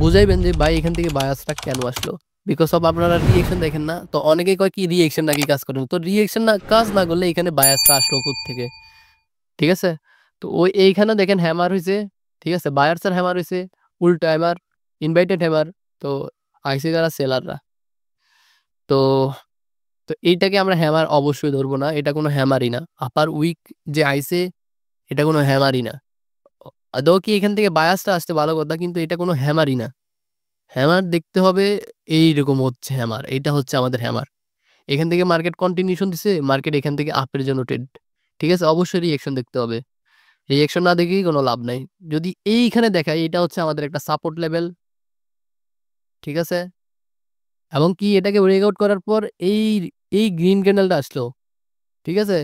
বুঝাইবেন যে ভাই এখান থেকে বায়াসটা কেন আসলো, বিকজ অফ আপনারা রিঅ্যাকশন দেখেন না। তো অনেকেই কয় কি রিঅ্যাকশন নাকি কাজ করেন, তো রিঅ্যাকশন না কাজ না করলে এখানে বায়াসটা আসলো থেকে। ঠিক আছে, তো এইখানে দেখেন হ্যামার হইছে, ঠিক আছে? বায়ার্স এর হ্যামার হইছে, উল্টা হ্যামার, ইনভাইটেড হ্যামার। তো আইছে যারা সেলাররা। তো তো এইটাকে আমরা হ্যামার অবশ্যই ধরবো না। এটা কোনো হ্যামারই না। আপার উইক যে আইছে এটা কোনো হ্যামারই না। আদৌ কি এখান থেকে বায়াসটা আসতে ভালো কথা, কিন্তু এটা কোনো হ্যামারই না। হ্যামার দেখতে হবে এইরকম হচ্ছে হ্যামার। এইটা হচ্ছে আমাদের হ্যামার। এখান থেকে মার্কেট কন্টিনিউশন দিছে, মার্কেট এখান থেকে আপের জন্য ট্রেড। ঠিক আছে? অবশ্যই রিঅ্যাকশন দেখতে হবে। রিঅ্যাকশন না দেখেই কোনো লাভ নাই। যদি এইখানে দেখাই এটা হচ্ছে আমাদের একটা সাপোর্ট লেভেল। ঠিক আছে? এবং কি এটাকে ব্রেকআউট করার পর এই গ্রিন ক্যান্ডেলটা আসলো। ঠিক আছে?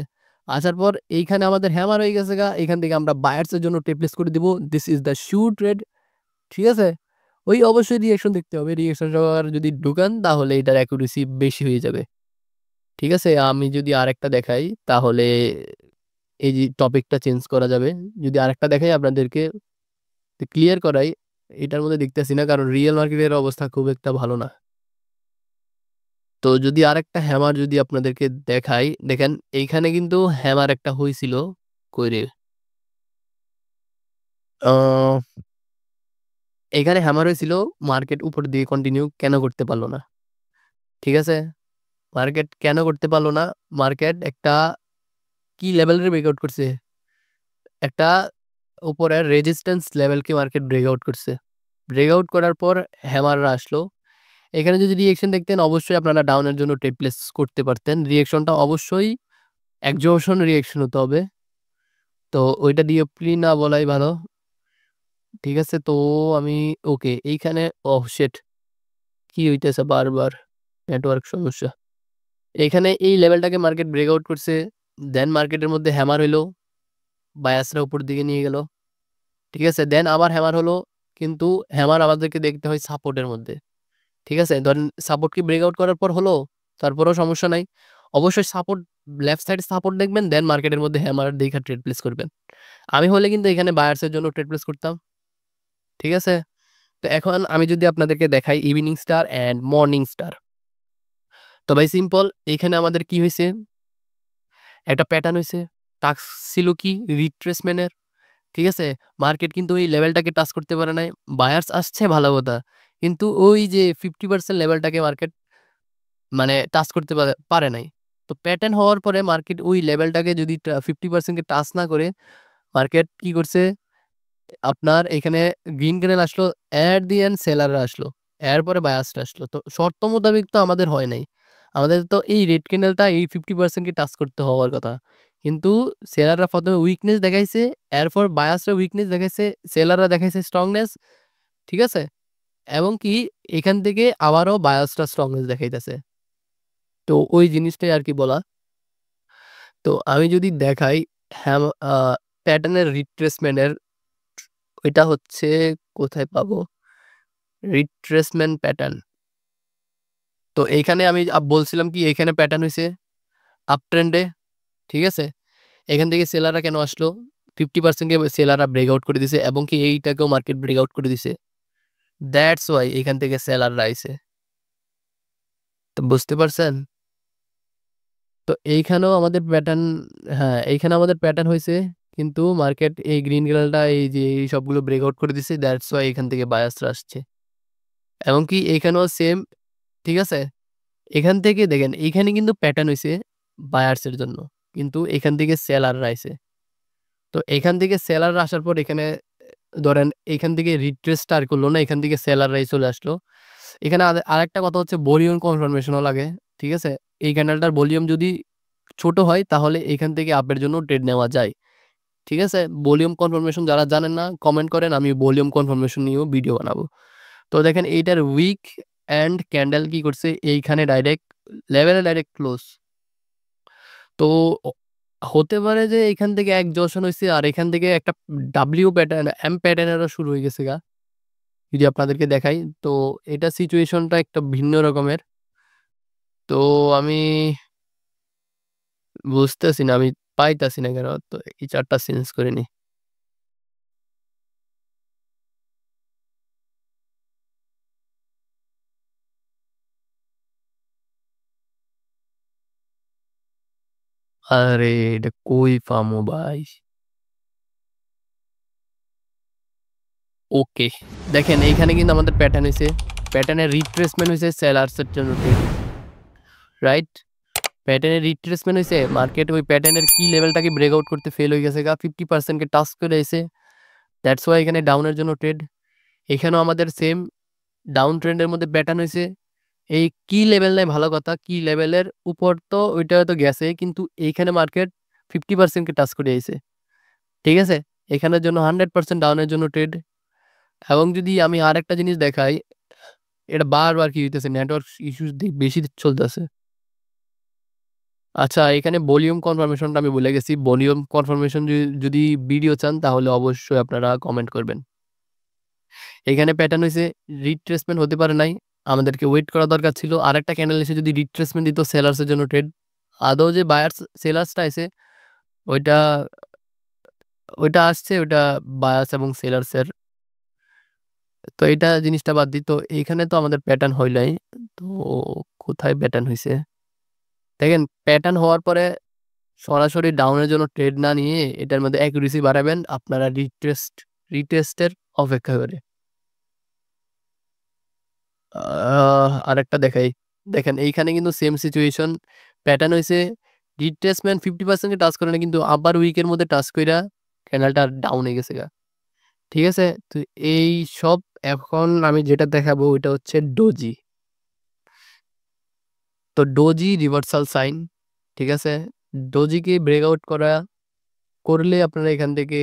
আসার পর এইখানে আমাদের হ্যামার হয়ে গেছে গা। এখান থেকে আমরা বায়ার্স এর জন্য টেপ প্লেস করে দিব। This is the shoe trade. ঠিক আছে? ওই অবশ্যই রিঅ্যাকশন দেখতে হবে। রিঅ্যাকশন সহকারে যদি ঢুকান তাহলে এটার অ্যাকুরেসি বেশি হয়ে যাবে। ঠিক আছে? আমি যদি আরেকটা দেখাই তাহলে এই যে টপিকটা চেঞ্জ করা যাবে। যদি আরেকটা দেখাই আপনাদেরকে ক্লিয়ার করাই, এটার মধ্যে দেখতেছি না কারণ রিয়েল মার্কেটের অবস্থা খুব একটা ভালো না। তো যদি আরেকটা হ্যামার যদি আপনাদেরকে দেখাই, দেখেন এইখানে কিন্তু হ্যামার একটা হইছিল। কইরে আহ এখানে হ্যামার হয়েছিল, মার্কেট উপর দিয়ে কন্টিনিউ কেন করতে পারলো না? ঠিক আছে? মার্কেট কেন করতে পারলো না? মার্কেট একটা কি লেভেলের ব্রেকআউট করছে? একটা উপরের রেজিস্ট্যান্স লেভেলকে মার্কেট ব্রেকআউট করছে। ব্রেকআউট করার পর হ্যামাররা আসলো। এখানে যদি রিঅ্যাকশন দেখতেন অবশ্যই আপনারা ডাউনের জন্য টেপ প্লেস করতে পারতেন। রিঅ্যাকশনটা অবশ্যই একজোশন রিঅ্যাকশন হতে হবে। তো ওইটা ডিরেক্টলি না বলাই ভালো। ঠিক আছে? তো আমি ওকে এইখানে শিট! কি হইতেছে বারবার? নেটওয়ার্ক সমস্যা। এইখানে এই লেভেলটাকে মার্কেট ব্রেকআউট করছে। দেন মার্কেটের মধ্যে হ্যামার হইলো। বায়াসরা উপর দিকে নিয়ে গেল। ঠিক আছে? দেন আবার হ্যামার হলো। কিন্তু হ্যামার আমাদেরকে দেখতে হয় সাপোর্টের মধ্যে। ঠিক আছে? ধরেন সাপোর্ট কি ব্রেকআউট করার পর হলো? তারপরেও সমস্যা নাই। অবশ্যই সাপোর্ট, লেফট সাইডে সাপোর্ট দেখবেন, দেন মার্কেটের মধ্যে হ্যামার দেইখা ট্রেড প্লেস করবেন। আমি হলে কিন্তু এখানে বায়ার্সের জন্য ট্রেড প্লেস করতাম। ঠিক আছে? তো এখন আমি যদি আপনাদেরকে দেখাই evening star and morning star. তো ভাই সিম্পল, এখানে আমাদের কি হইছে? একটা প্যাটার্ন হইছে। টাস্ক ছিল কি? রিট্রেসমেন্টের। ঠিক আছে? মার্কেট কিন্তু এই লেভেলটাকে টাচ করতে পারে নাই। বায়ার্স আসছে ভালো কথা। কিন্তু ওই যে 50% লেভেলটাকে মার্কেট মানে টাচ করতে পারে নাই। তো প্যাটার্ন হওয়ার পরে মার্কেট ওই লেভেলটাকে যদি 50% কে টাচ না করে মার্কেট কি করছে? আপনার এখানে গ্রিন ক্যান্ডেল আসলো, এট দি এন্ড সেলাররা আসলো। এরপরে বায়ার্সরা আসলো। তো শর্ত মোতাবেক তো আমাদের হয় নাই। আমাদের তো এই রেড ক্যান্ডেলটা এই 50% কে টাচ করতে হওয়ার কথা। কিন্তু সেলাররা ১ম এ উইকনেস দেখাইছে, এরপর বায়ার্সরা উইকনেস দেখাইছে, সেলাররা দেখাইছে স্ট্রংনেস। ঠিক আছে? এবং কি এখান থেকে আবারও বায়ার্সরা স্ট্রংনেস দেখাইতেছে। তো ওই জিনিসটাই আরকি বলা। তো আমি যদি দেখাই হ্যাম আ প্যাটার্নের রিট্রেসমেন্ট এর ওইটা হচ্ছে কোথায় পাবো? Retracement pattern. তো এইখানে আমি বলছিলাম কি এইখানে প্যাটার্ন হইছে আপ ট্রেন্ডে। ঠিক আছে? এখান থেকে সেলাররা কেন আসলো? 50% কে সেলাররা ব্রেকআউট করে দিছে এবং কি এইটাকেও মার্কেট ব্রেকআউট করে দিছে। দ্যাটস ওয়াই এখান থেকে সেলাররা আইছে। তো বুঝতে পারছেন? তো এইখানেও আমাদের প্যাটার্ন, হ্যাঁ, এইখানে আমাদের প্যাটার্ন হইছে। কিন্তু মার্কেট এই গ্রিন ক্যান্ডেলটা এই যে এই সবগুলো ব্রেকআউট করে দিছে। দ্যাটস ওয়াই এখান থেকে বায়ার্সরা আসছে। এবং কি এইখানেও সেম। ঠিক আছে? এখান থেকে দেখেন এইখানে কিন্তু প্যাটার্ন হইছে বায়ার্স এর জন্য। কিন্তু এখান থেকে সেলাররা আইছে। তো এখান থেকে সেলাররা আসার পর এখানে ধরেন এখান থেকে রিট্রেসটা আর করল না। এখান থেকে সেলাররাই চলে আসলো। এখানে আরেকটা কথা হচ্ছে ভলিউম কনফার্মেশনও লাগে। ঠিক আছে? এই ক্যান্ডেলটার ভলিউম যদি ছোট হয় তাহলে এখান থেকে আপের জন্য ট্রেড নেওয়া যায়। ঠিক আছে? ভলিউম কনফার্মেশন যারা জানেন না কমেন্ট করেন, আমি ভলিউম কনফার্মেশন নিয়েও ভিডিও বানাবো। তো দেখেন এইটার উইক এন্ড ক্যান্ডেল কি করছে? এইখানে ডাইরেক্ট লেভেলে ডাইরেক্ট ক্লোজ। তো অ হতে পারে যে এখান থেকে একজনশন হইছে আর এখান থেকে একটা ডাব্লিউ প্যাটার্ন, এম প্যাটার্নেরও শুরু হয়ে গেছে গা। যদি আপনাদেরকে দেখাই, তো এটা সিচুয়েশনটা একটা ভিন্ন রকমের। তো আমি বুঝতেছি না, আমি পাইতাছি না কেন? তো এই চার্টটা চেঞ্জ করে নিই। আরে এটা কই পামু ভাই? ওকে, দেখেন এইখানে কিন্তু আমাদের প্যাটার্ন হইছে, প্যাটার্নের রিট্রেসমেন্ট হইছে সেলার্সের জন্য ট্রেড, রাইট? প্যাটার্নের রিট্রেসমেন্ট হইছে, মার্কেট ওই প্যাটার্নের কি লেভেলটাকে ব্রেকআউট করতে ফেল হয়ে গেছে গা, 50% কে টাচ করে এসে, দ্যাটস ওয়াই এখানে ডাউনের জন্য ট্রেড। এখানেও আমাদের সেম ডাউন ট্রেন্ডের মধ্যে প্যাটার্ন হয়েছে। এই কি লেভেল নেই ভালো কথা, কি লেভেলের উপর তো ওইটা তো গেছে, কিন্তু এইখানে মার্কেট 50%কে টাচ করে আইছে, ঠিক আছে? এখানের জন্য 100% ডাউনের জন্য ট্রেড। এবং যদি আমি আর একটা জিনিস দেখাই, এটা বারবার কি হইতেছে, নেটওয়ার্ক ইস্যুস বেশি চলতেছে। আচ্ছা, এখানে ভলিউম কনফার্মেশনটা আমি ভুলে গেছি। ভলিউম কনফার্মেশন যদি ভিডিও চান তাহলে অবশ্যই আপনারা কমেন্ট করবেন। এখানে প্যাটার্ন হইছে রিট্রেসমেন্ট হতে পারে নাই, আমাদেরকে ওয়েট করা দরকার ছিল। আরেকটা ক্যান্ডেল এসে যদি রিট্রেসমেন্ট দিত সেলার্সের জন্য ট্রেড, আদৌ যে বায়ার্স সেলার্সটা আছে ওইটা ওইটা আসছে, ওইটা বায়ার্স এবং সেলার্সের। তো এটা জিনিসটা বাদ দিই, তো এইখানে তো আমাদের প্যাটার্ন হয় নাই। তো কোথায় প্যাটার্ন হয়েছে দেখেন, প্যাটার্ন হওয়ার পরে সরাসরি ডাউনের জন্য ট্রেড না নিয়ে এটার মধ্যে অ্যাকুরেসি বাড়াবেন আপনারা রিটেস্টের অপেক্ষা করে। আরেকটা দেখাই, দেখেন এইখানে কিন্তু সেম সিচুয়েশন, প্যাটার্ন হয়েছে রিট্রেসমেন্ট 50% টাচ করে না, কিন্তু আবার উইকের মধ্যে টাচ কইরা ক্যান্ডেলটা ডাউন হয়ে গেছে গা, ঠিক আছে? তো এই সব এখন আমি যেটা দেখাবো ওইটা হচ্ছে ডোজি। তো ডোজি রিভার্সাল সাইন, ঠিক আছে? ডোজিকে ব্রেকআউট করলে আপনারা এখান থেকে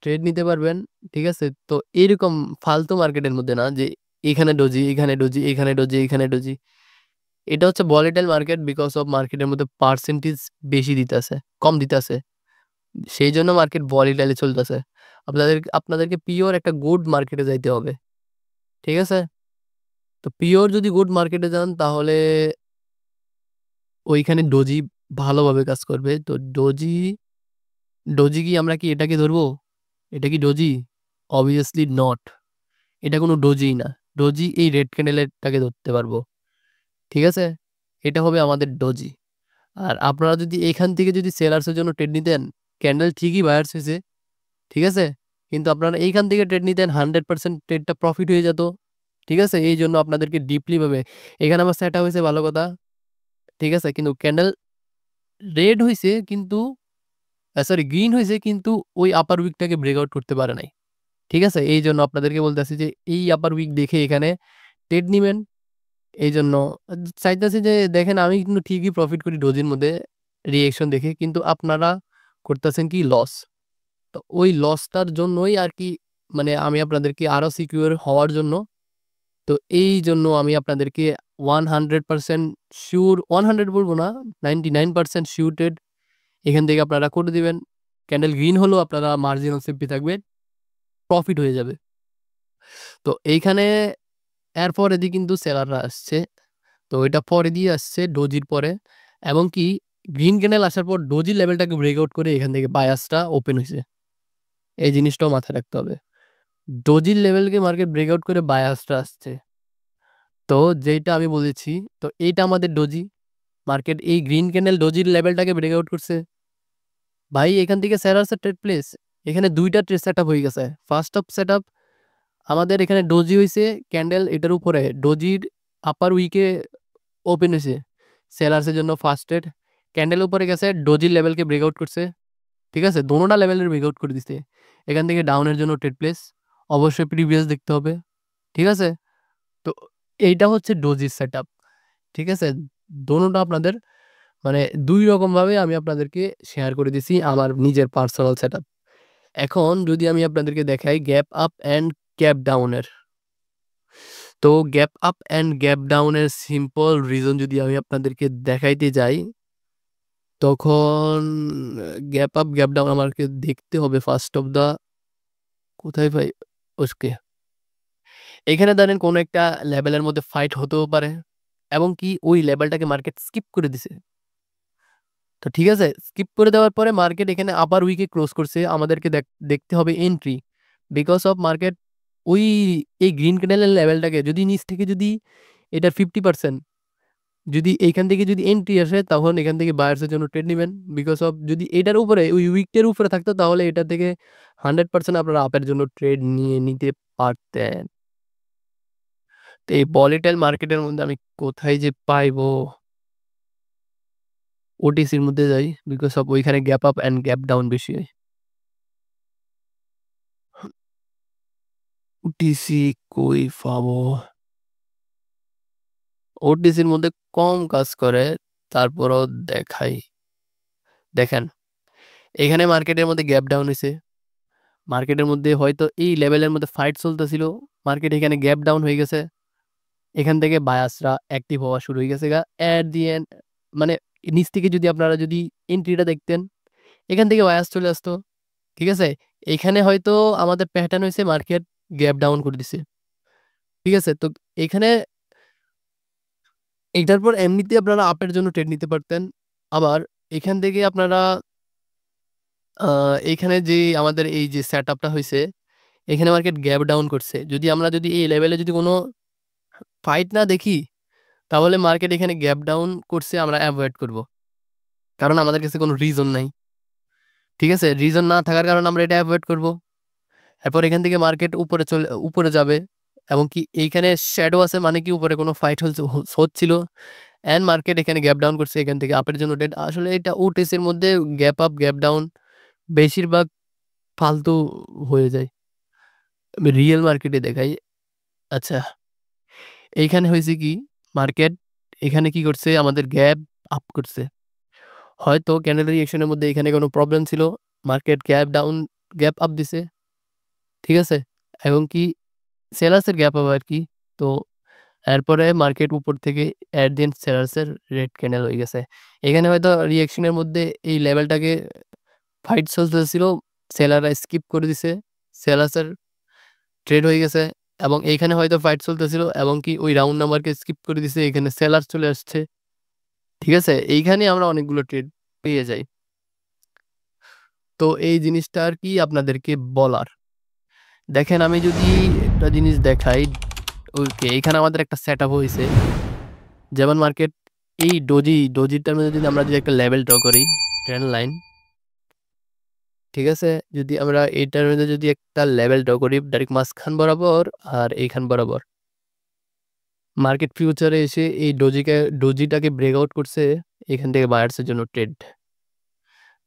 ট্রেড নিতে পারবেন, ঠিক আছে? তো এইরকম ফালতু মার্কেটের মধ্যে না যে এখানে ডোজি, এখানে ডোজি, এখানে ডোজি, এখানে ডোজি। এটা হচ্ছে ভলিটাইল মার্কেট, বিকজ অফ মার্কেটের মধ্যে পার্সেন্টেজ বেশি দিতেছে, কম দিতেছে, সেই জন্য মার্কেট ভলিটাইলে চলতেছে। আপনাদেরকে পিওর একটা গুড মার্কেটে যাইতে হবে, ঠিক আছে? তো পিওর যদি গুড মার্কেটে যান তাহলে ওইখানে ডোজি ভালোভাবে কাজ করবে। তো ডোজি, ডোজি কি আমরা কি এটাকে ধরবো? এটা কি ডোজি? অবভিয়াসলি নট, এটা কোনো ডোজিই না। ডোজি এই রেড ক্যান্ডেলেরটাকে ধরতে পারবো, ঠিক আছে? এটা হবে আমাদের ডোজি। আর আপনারা যদি এখান থেকে যদি সেলার্সের জন্য ট্রেড নিতেন, ক্যান্ডেল ঠিকই বায়ার্স হয়েছে, ঠিক আছে, কিন্তু আপনারা এইখান থেকে ট্রেড নিতেন 100% ট্রেডটা প্রফিট হয়ে যেত, ঠিক আছে? এই জন্য আপনাদেরকে ডিপলি ভাবে এখানে আমার সেট হয়েছে ভালো কথা, ঠিক আছে, কিন্তু ক্যান্ডেল রেড হয়েছে, কিন্তু সরি গ্রিন হয়েছে, কিন্তু ওই আপার উইকটাকে ব্রেকআউট করতে পারে নাই, ঠিক আছে? এই জন্য আপনাদেরকে বলতেছি যে এই আপার উইক দেখে এখানে ট্রেড নিবেন। এই জন্য চাইতেছি যে দেখেন, আমি কিন্তু ঠিকই প্রফিট করি ডোজির মধ্যে রিয়েকশন দেখে, কিন্তু আপনারা করতেছেন কি লস। তো ওই লসটার জন্যই আর কি, মানে আমি আপনাদেরকে আরো সিকিউর হওয়ার জন্য, তো এই জন্য আমি আপনাদেরকে 100% শিওর, 100 বলবো না, 99% শিওরটেড এখান থেকে আপনারা করে দিবেন। ক্যান্ডেল গ্রিন হলো আপনারা মার্জিনাল সেফটি থাকবে, প্রফিট হয়ে যাবে। তো এইখানে এরপর এদিকে কিন্তু সেলাররা আসছে, তো এটা পরে দিয়ে আসছে ডোজির পরে, এবং কি গ্রিন ক্যান্ডেল আসার পর ডোজি লেভেলটাকে ব্রেকআউট করে এখান থেকে বায়াসটা ওপেন হয়েছে, এই জিনিসটাও মাথায় রাখতে হবে। ডোজির লেভেলকে মার্কেট ব্রেকআউট করে বায়াসটা আসছে, তো যেটা আমি বলেছি, তো এইটা আমাদের ডোজি। মার্কেট এই গ্রিন ক্যান্ডেল ডোজির লেভেলটাকে ব্রেকআউট করছে, ভাই এখান থেকে সেলার্সের ট্রেড প্লেস, এখানে দুইটা ট্রেড সেট আপ হয়ে গেছে। ফার্স্ট অফ সেট আপ আমাদের এখানে ডোজি হয়েছে, ক্যান্ডেল এটার উপরে ডোজির আপার উইকে ওপেন হয়েছে, সেলার্সের জন্য ফার্স্ট ট্রেড, ক্যান্ডেল উপরে গেছে, ডোজির লেভেলকে ব্রেকআউট করছে, ঠিক আছে? দোনোটা লেভেলের ব্রেকআউট করে দিচ্ছে, এখান থেকে ডাউনের জন্য ট্রেড প্লেস, অবশ্যই প্রিভিয়াস দেখতে হবে, ঠিক আছে? তো এইটা হচ্ছে ডোজির সেট আপ, ঠিক আছে? দোনোটা আপনাদের মানে দুই রকমভাবে আমি আপনাদেরকে শেয়ার করে দিছি আমার নিজের পার্সোনাল সেট আপ। এখন যদি আমি আপনাদেরকে দেখাই গ্যাপ আপ অ্যান্ড গ্যাপ ডাউনের, তো গ্যাপ আপ অ্যান্ড গ্যাপ ডাউনের সিম্পল রিজন যদি আমি আপনাদেরকে দেখাইতে যাই, তখন গ্যাপ আপ গ্যাপ ডাউন আমাকে দেখতে হবে ফার্স্ট অফ দা, কোথায় ভাই, ওকে, এখানে ধরেন কোনো একটা লেভেলের মধ্যে ফাইট হতেও পারে, এবং কি ওই লেভেলটাকে মার্কেট স্কিপ করে দিছে, তো ঠিক আছে, স্কিপ করে দেওয়ার পরে মার্কেট এখানে আবার উইকে ক্লোজ করছে, আমাদেরকে দেখতে হবে এন্ট্রি, বিকজ অফ মার্কেট ওই এই গ্রিন ক্যান্ডেলের লেভেলটাকে যদি নিচ থেকে যদি এটা 50%, যদি এইখান থেকে যদি এন্ট্রি আসে তখন এখান থেকে বায়ার্স এর জন্য ট্রেড নিবেন। বিকজ অফ যদি এটার উপরে ওই উইকটার উপরে থাকতো তাহলে এটা থেকে 100% আপনারা আপের জন্য ট্রেড নিয়ে নিতে পারতেন। তো এই ভোলাটাইল মার্কেটের মধ্যে আমি কোথায় যে পাইবো? ওটিসির মধ্যে যাই। বিকজ অফ ওইখানে gap up and gap down বেশি হয়। ওটিসি কই পাবো? ওটিসির মধ্যে কম কাজ করে, তারপরও দেখাই। দেখেন, এখানে মার্কেটের মধ্যে গ্যাপ ডাউন হইছে। মার্কেটের মধ্যে হয়তো এই লেভেলের মধ্যে ফাইট চলতেছিল। মার্কেট এখানে গ্যাপ ডাউন হয়ে গেছে। এখান থেকে বায়াসরা অ্যাক্টিভ হওয়া শুরু হয়ে গেছে গা। এট দি এন্ড মানে নিচ থেকে যদি আপনারা যদি এন্ট্রিটা দেখতেন, এখান থেকে বায়াস চলে আসতো। ঠিক আছে? এখানে হয়তো আমাদের প্যাটার্ন হইছে মার্কেট গ্যাপ ডাউন করে দিছে। ঠিক আছে? তো এখানে এটার পর এমনিতে আপনারা আপের জন্য ট্রেড নিতে পারতেন। আবার এখান থেকে আপনারা এইখানে যে আমাদের এই যে সেটআপটা হইছে, এখানে মার্কেট গ্যাপ ডাউন করছে। যদি আমরা যদি এই লেভেলে যদি কোনো ফাইট না দেখি, তাহলে মার্কেট এখানে গ্যাপ ডাউন করছে আমরা এভয়েড করব। কারণ আমাদের কাছে কোনো রিজন নাই। ঠিক আছে? রিজন না থাকার কারণে আমরা এটা এভয়েড করব। এরপর এখান থেকে মার্কেট উপরে যাবে এবং কি এইখানে শ্যাডো আছে মানে কি উপরে কোনো ফাইট হচ্ছিল অ্যান্ড মার্কেট এখানে গ্যাপ ডাউন করছে এখান থেকে আপের জন্য ডেট। আসলে এটা ওটিসির মধ্যে গ্যাপ আপ গ্যাপ ডাউন বেশিরভাগ ফালতু হয়ে যায়। আমি রিয়েল মার্কেটে দেখাই। আচ্ছা, এইখানে হয়েছে কি মার্কেট এখানে কি করছে আমাদের গ্যাপ আপ করছে। হয়তো ক্যান্ডেল রিঅ্যাকশনের মধ্যে এখানে কোনো প্রবলেম ছিল, market gap down gap up দিছে। ঠিক আছে? এবং কি সেলার্সের গ্যাপ আপ আর কি। তো এরপরে মার্কেট উপর থেকে অ্যাট দি এন্ড সেলার্সের রেড ক্যান্ডেল হয়ে গেছে। এখানে হয়তো রিঅ্যাকশনের মধ্যে এই লেভেলটাকে ফাইট চলতেছিল, সেলাররা স্কিপ করে দিছে, সেলার্সের ট্রেড হয়ে গেছে এবং এইখানে হয়তো ফাইট চলতেছিল এবং কি ওই রাউন্ড নাম্বারকে স্কিপ করে দিছে, এখানে সেলার চলে আসছে। ঠিক আছে? এইখানে আমরা অনেকগুলো ট্রেড পেয়ে যাই। তো এই জিনিসটা আর কি আপনাদেরকে বলার। দেখেন আমি যদি একটা জিনিস দেখাই, ওকে এখানে আমাদের একটা সেটআপ হয়েছে। যেমন মার্কেট এই ডোজিটার মধ্যে যদি আমরা যদি একটা লেভেল ড্র করি, ট্রেন্ড লাইন। ঠিক আছে? যদি আমরা এইটার মধ্যে যদি একটা লেভেল ড্র করি ডাইরেক্ট মাঝখান বরাবর আর এইখান বরাবর, মার্কেট ফিউচারে এসে এই ডোজিটাকে ব্রেকআউট করছে, এখান থেকে বায়ার্সের জন্য ট্রেড।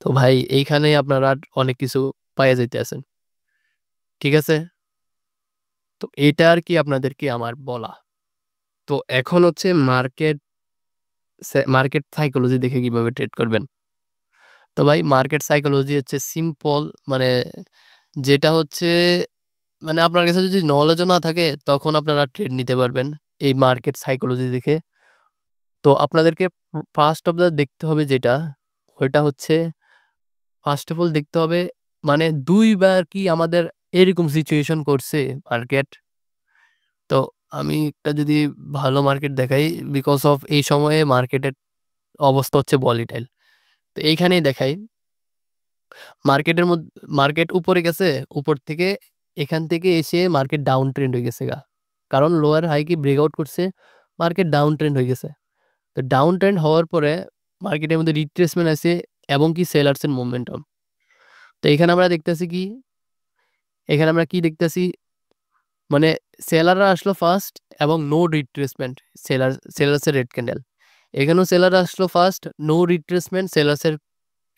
তো ভাই এইখানে আপনারা অনেক কিছু পাইয়া যাইতে আছেন। ঠিক আছে? তো এটা আর কি আপনাদেরকে আমার বলা। তো এখন হচ্ছে মার্কেট সাইকোলজি দেখে কিভাবে ট্রেড করবেন। তো ভাই মার্কেট সাইকোলজি হচ্ছে সিম্পল, মানে যেটা হচ্ছে মানে আপনার কাছে যদি নলেজও না থাকে তখন আপনারা ট্রেড নিতে পারবেন এই মার্কেট সাইকোলজি দেখে। তো আপনাদেরকে ফার্স্ট অফ দ্য দেখতে হবে যেটা, ওইটা হচ্ছে ফার্স্ট অফ অল দেখতে হবে মানে ২ বার কি আমাদের এরকম সিচুয়েশন করছে মার্কেট। তো আমি একটা যদি ভালো মার্কেট দেখাই, বিকজ অফ এই সময়ে মার্কেটের অবস্থা হচ্ছে ভোলাটাইল। তো এইখানেই দেখাই মার্কেট উপরে গেছে, উপর থেকে এখান থেকে এসে মার্কেট ডাউন ট্রেন্ড হয়ে গেছে গা। কারণ লোয়ার হাই কি ব্রেকআউট করছে, মার্কেট ডাউন ট্রেন্ড হয়ে গেছে। তো ডাউন ট্রেন্ড হওয়ার পরে মার্কেটের মধ্যে রিট্রেসমেন্ট আছে এবং কি সেলার্সের মোমেন্টাম। তো এখানে আমরা দেখতেছি কি, এখানে আমরা কি দেখতেছি মানে সেলাররা আসলো ফার্স্ট এবং নো রিট্রেসমেন্ট, সেলার্সের রেড ক্যান্ডেল। এখানেও সেলাররা আসলো ফার্স্ট, নো রিট্রেসমেন্ট, সেলার্সের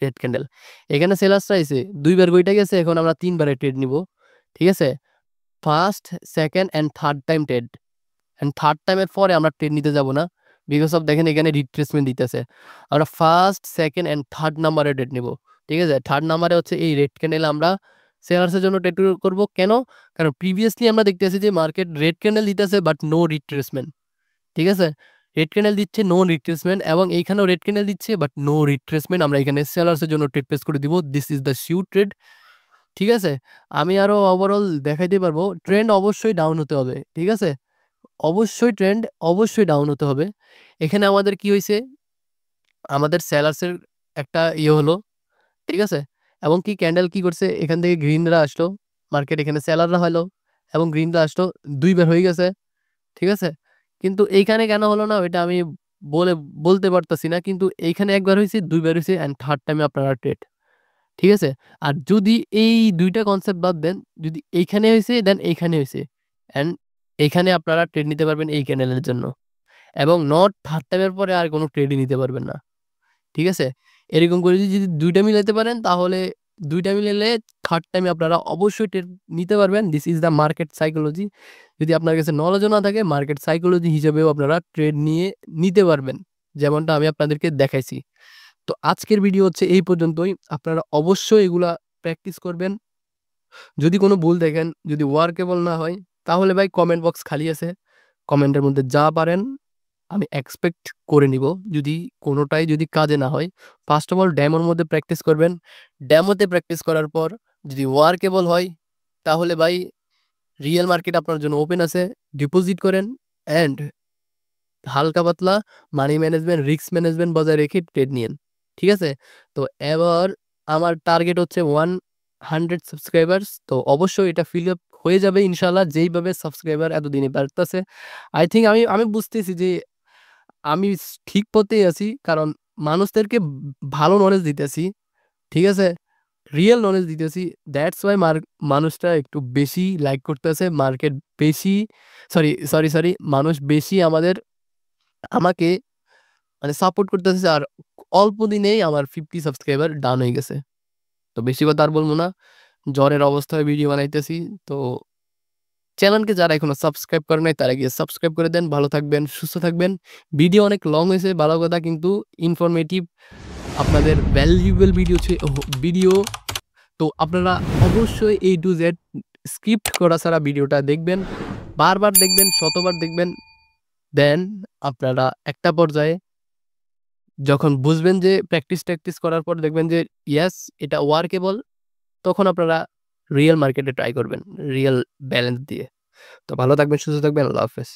রেড ক্যান্ডেল। এখানে সেলার্সরা আইছে ২ বার বইটা গেছে, এখন আমরা ৩ বারে ট্রেড নিব। ঠিক আছে? First, second and third time trade. And third টাইমের পরে আমরা ট্রেড নিতে যাব না, বিকজ অফ দেখেন এখানে রিট্রেসমেন্ট দিতেছে। আমরা ফার্স্ট, সেকেন্ড অ্যান্ড থার্ড নাম্বারে ট্রেড নিব। ঠিক আছে? থার্ড নাম্বারে হচ্ছে এই রেড ক্যান্ডেল আমরা সেলার্সের জন্য ট্রেড করব। কেন? কারণ প্রিভিয়াসলি আমরা দেখতেছি যে মার্কেট রেড ক্যান্ডেল দিতেছে বাট নো রিট্রেসমেন্ট। ঠিক আছে? রেড ক্যান্ডেল দিচ্ছে, নো রিট্রেসমেন্ট, এবং এইখানেও রেড ক্যান্ডেল দিচ্ছে বাট নো রিট্রেসমেন্ট। আমরা এখানে সেলার্সের জন্য ট্রেড প্লেস করে দিব। This is the sure trade. ঠিক আছে? আমি আরো ওভারঅল দেখাইতে পারবো। ট্রেন্ড অবশ্যই ডাউন হতে হবে। ঠিক আছে? অবশ্যই ট্রেন্ড অবশ্যই ডাউন হতে হবে। এখানে আমাদের কি হইছে, আমাদের সেলার্সের একটা হলো। ঠিক আছে? এবং কি ক্যান্ডেল কি করছে, এখান থেকে গ্রিনরা আসলো, মার্কেট এখানে সেলাররা হলো এবং গ্রিনরা আসলো, ২ বার হয়ে গেছে। ঠিক আছে? কিন্তু এইখানে কেন হলো না ওইটা আমি বলে বলতে পারতাছি না। কিন্তু এইখানে একবার হইছে, ২ বার হইছে অ্যান্ড 3rd টাইমে আপনারা ট্রেড। ঠিক আছে? আর যদি এই ২ টা কনসেপ্ট বাদ দেন, যদি এইখানে হইছে দেন এইখানে হইছে। অ্যান্ড এইখানে আপনারা ট্রেড নিতে পারবেন এই ক্যানেলের জন্য। এবং নট 3rd টাইমের পরে আর কোন ট্রেডই নিতে পারবেন না। ঠিক আছে? এরকম করে যদি ২ টা মিলাইতে পারেন তাহলে ২ টা মিলাইলে 3rd টাইমে আপনারা অবশ্যই ট্রেড নিতে পারবেন। This is the market psychology. যদি আপনার কাছে নলেজও না থাকে মার্কেট সাইকোলজি হিসেবেও আপনারা ট্রেড নিয়ে নিতে পারবেন। যেমনটা আমি আপনাদেরকে দেখাইছি। তো আজকের ভিডিও হচ্ছে এই পর্যন্তই। আপনারা অবশ্যই এগুলা প্র্যাকটিস করবেন। যদি কোনো ভুল দেখেন, যদি ওয়ার্কেবল না হয় তাহলে ভাই কমেন্ট বক্স খালি আছে। কমেন্টের মধ্যে যা পারেন আমি এক্সপেক্ট করে নিব। যদি কোনোটাই যদি কাজে না হয়, ফার্স্ট অফ অল ডেমোর মধ্যে প্র্যাকটিস করবেন। ডেমোতে প্র্যাকটিস করার পর যদি ওয়ার্কেবল হয় তাহলে ভাই রিয়েল মার্কেট আপনার জন্য ওপেন আছে। ডিপোজিট করেন অ্যান্ড হালকা পাতলা মানি ম্যানেজমেন্ট, রিস্ক ম্যানেজমেন্ট বজায় রেখে ট্রেড নিয়েন। ঠিক আছে? তো এবার আমার টার্গেট হচ্ছে 100 সাবস্ক্রাইবার্স। তো অবশ্যই এটা ফিল আপ হয়ে যাবে ইনশাআল্লাহ যেইভাবে সাবস্ক্রাইবার এতদিনে বাড়তেছে। আই থিংক আমি বুঝতেছি যে আমি ঠিক পথেই আছি। কারণ মানুষদেরকে ভালো নলেজ দিতেছি। ঠিক আছে? রিয়েল নলেজ দিতেছি। দ্যাটস ওয়াই মানুষটা একটু বেশি লাইক করতেছে। মার্কেট বেশি সরি মানুষ বেশি আমাকে মানে সাপোর্ট করতেছে। আর অল্প দিনেই আমার 50 সাবস্ক্রাইবার ডান হয়ে গেছে। তো বেশি কথা আর বলব না। জ্বরের অবস্থায় ভিডিও বানাইতেছি। তো চ্যানেলকে যারা এখনো সাবস্ক্রাইব করে নাই তারা গিয়ে সাবস্ক্রাইব করে দেন। ভালো থাকবেন, সুস্থ থাকবেন। ভিডিও অনেক লং হয়েছে ভালো কথা, কিন্তু ইনফরমেটিভ আপনাদের ভ্যালুয়েবল ভিডিও। তো আপনারা অবশ্যই A to Z স্ক্রিপ্ট করা ছাড়া ভিডিওটা দেখবেন। বারবার দেখবেন, শতবার দেখবেন। দেন আপনারা একটা পর্যায়ে যখন বুঝবেন যে প্র্যাকটিস করার পর দেখবেন যে ইয়েস এটা ওয়ার্কেবল, তখন আপনারা রিয়েল মার্কেটে ট্রাই করবেন। রিয়েল ব্যালেন্স দিয়ে। তো ভালো থাকবেন, সুস্থ থাকবেন। আল্লাহ হাফেজ।